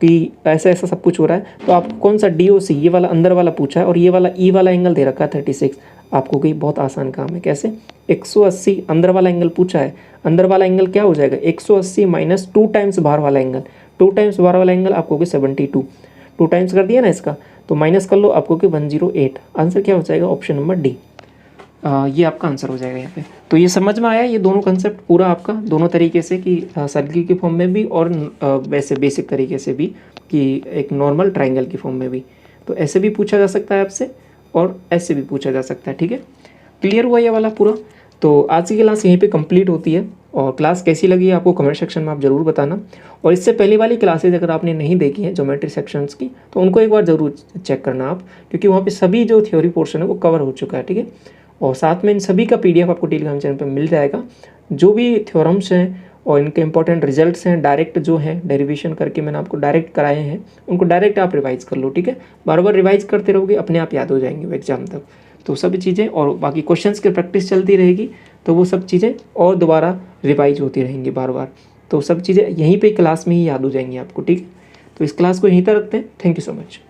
कि ऐसा ऐसा सब कुछ हो रहा है। तो आपको कौन सा DOC ये वाला अंदर वाला पूछा है और ये वाला E वाला एंगल दे रखा है 36, आपको कोई बहुत आसान काम है। कैसे, 180 अंदर वाला एंगल पूछा है, अंदर वाला एंगल क्या हो जाएगा 180 माइनस 2 टाइम्स बाहर वाला एंगल, 2 टाइम्स बाहर वाला एंगल आपको कि 72, 2 टाइम्स कर दिया ना इसका, तो माइनस कर लो आपको कि 108। आंसर क्या हो जाएगा, ऑप्शन नंबर डी। ये आपका आंसर हो जाएगा यहाँ पे। तो ये समझ में आया ये दोनों कंसेप्ट पूरा आपका, दोनों तरीके से कि सर्किल के फॉर्म में भी और वैसे बेसिक तरीके से भी, कि एक नॉर्मल ट्रायंगल की फॉर्म में भी। तो ऐसे भी पूछा जा सकता है आपसे और ऐसे भी पूछा जा सकता है, ठीक है। क्लियर हुआ ये वाला पूरा। तो आज की क्लास यहीं पे कंप्लीट होती है, और क्लास कैसी लगी आपको कमेंट सेक्शन में आप ज़रूर बताना। और इससे पहले वाली क्लासेज अगर आपने नहीं देखी हैं ज्योमेट्री सेक्शंस की, तो उनको एक बार ज़रूर चेक करना आप, क्योंकि वहाँ पे सभी जो थ्योरी पोर्शन है वो कवर हो चुका है, ठीक है। और साथ में इन सभी का PDF आपको टेलीग्राम चैनल पर मिल जाएगा। जो भी थ्योरम्स हैं और इनके इंपॉर्टेंट रिजल्ट्स हैं, डायरेक्ट जो हैं डेरिवेशन करके मैंने आपको डायरेक्ट कराए हैं, उनको डायरेक्ट आप रिवाइज़ कर लो, ठीक है। बार बार रिवाइज़ करते रहोगे, अपने आप याद हो जाएंगे एग्जाम तक। तो सभी चीज़ें और बाकी क्वेश्चंस की प्रैक्टिस चलती रहेगी, तो वो सब चीज़ें और दोबारा रिवाइज होती रहेंगी बार बार। तो सब चीज़ें यहीं पे क्लास में ही याद हो जाएंगी आपको, ठीक है। तो इस क्लास को यहीं तक रखते हैं। Thank you so much.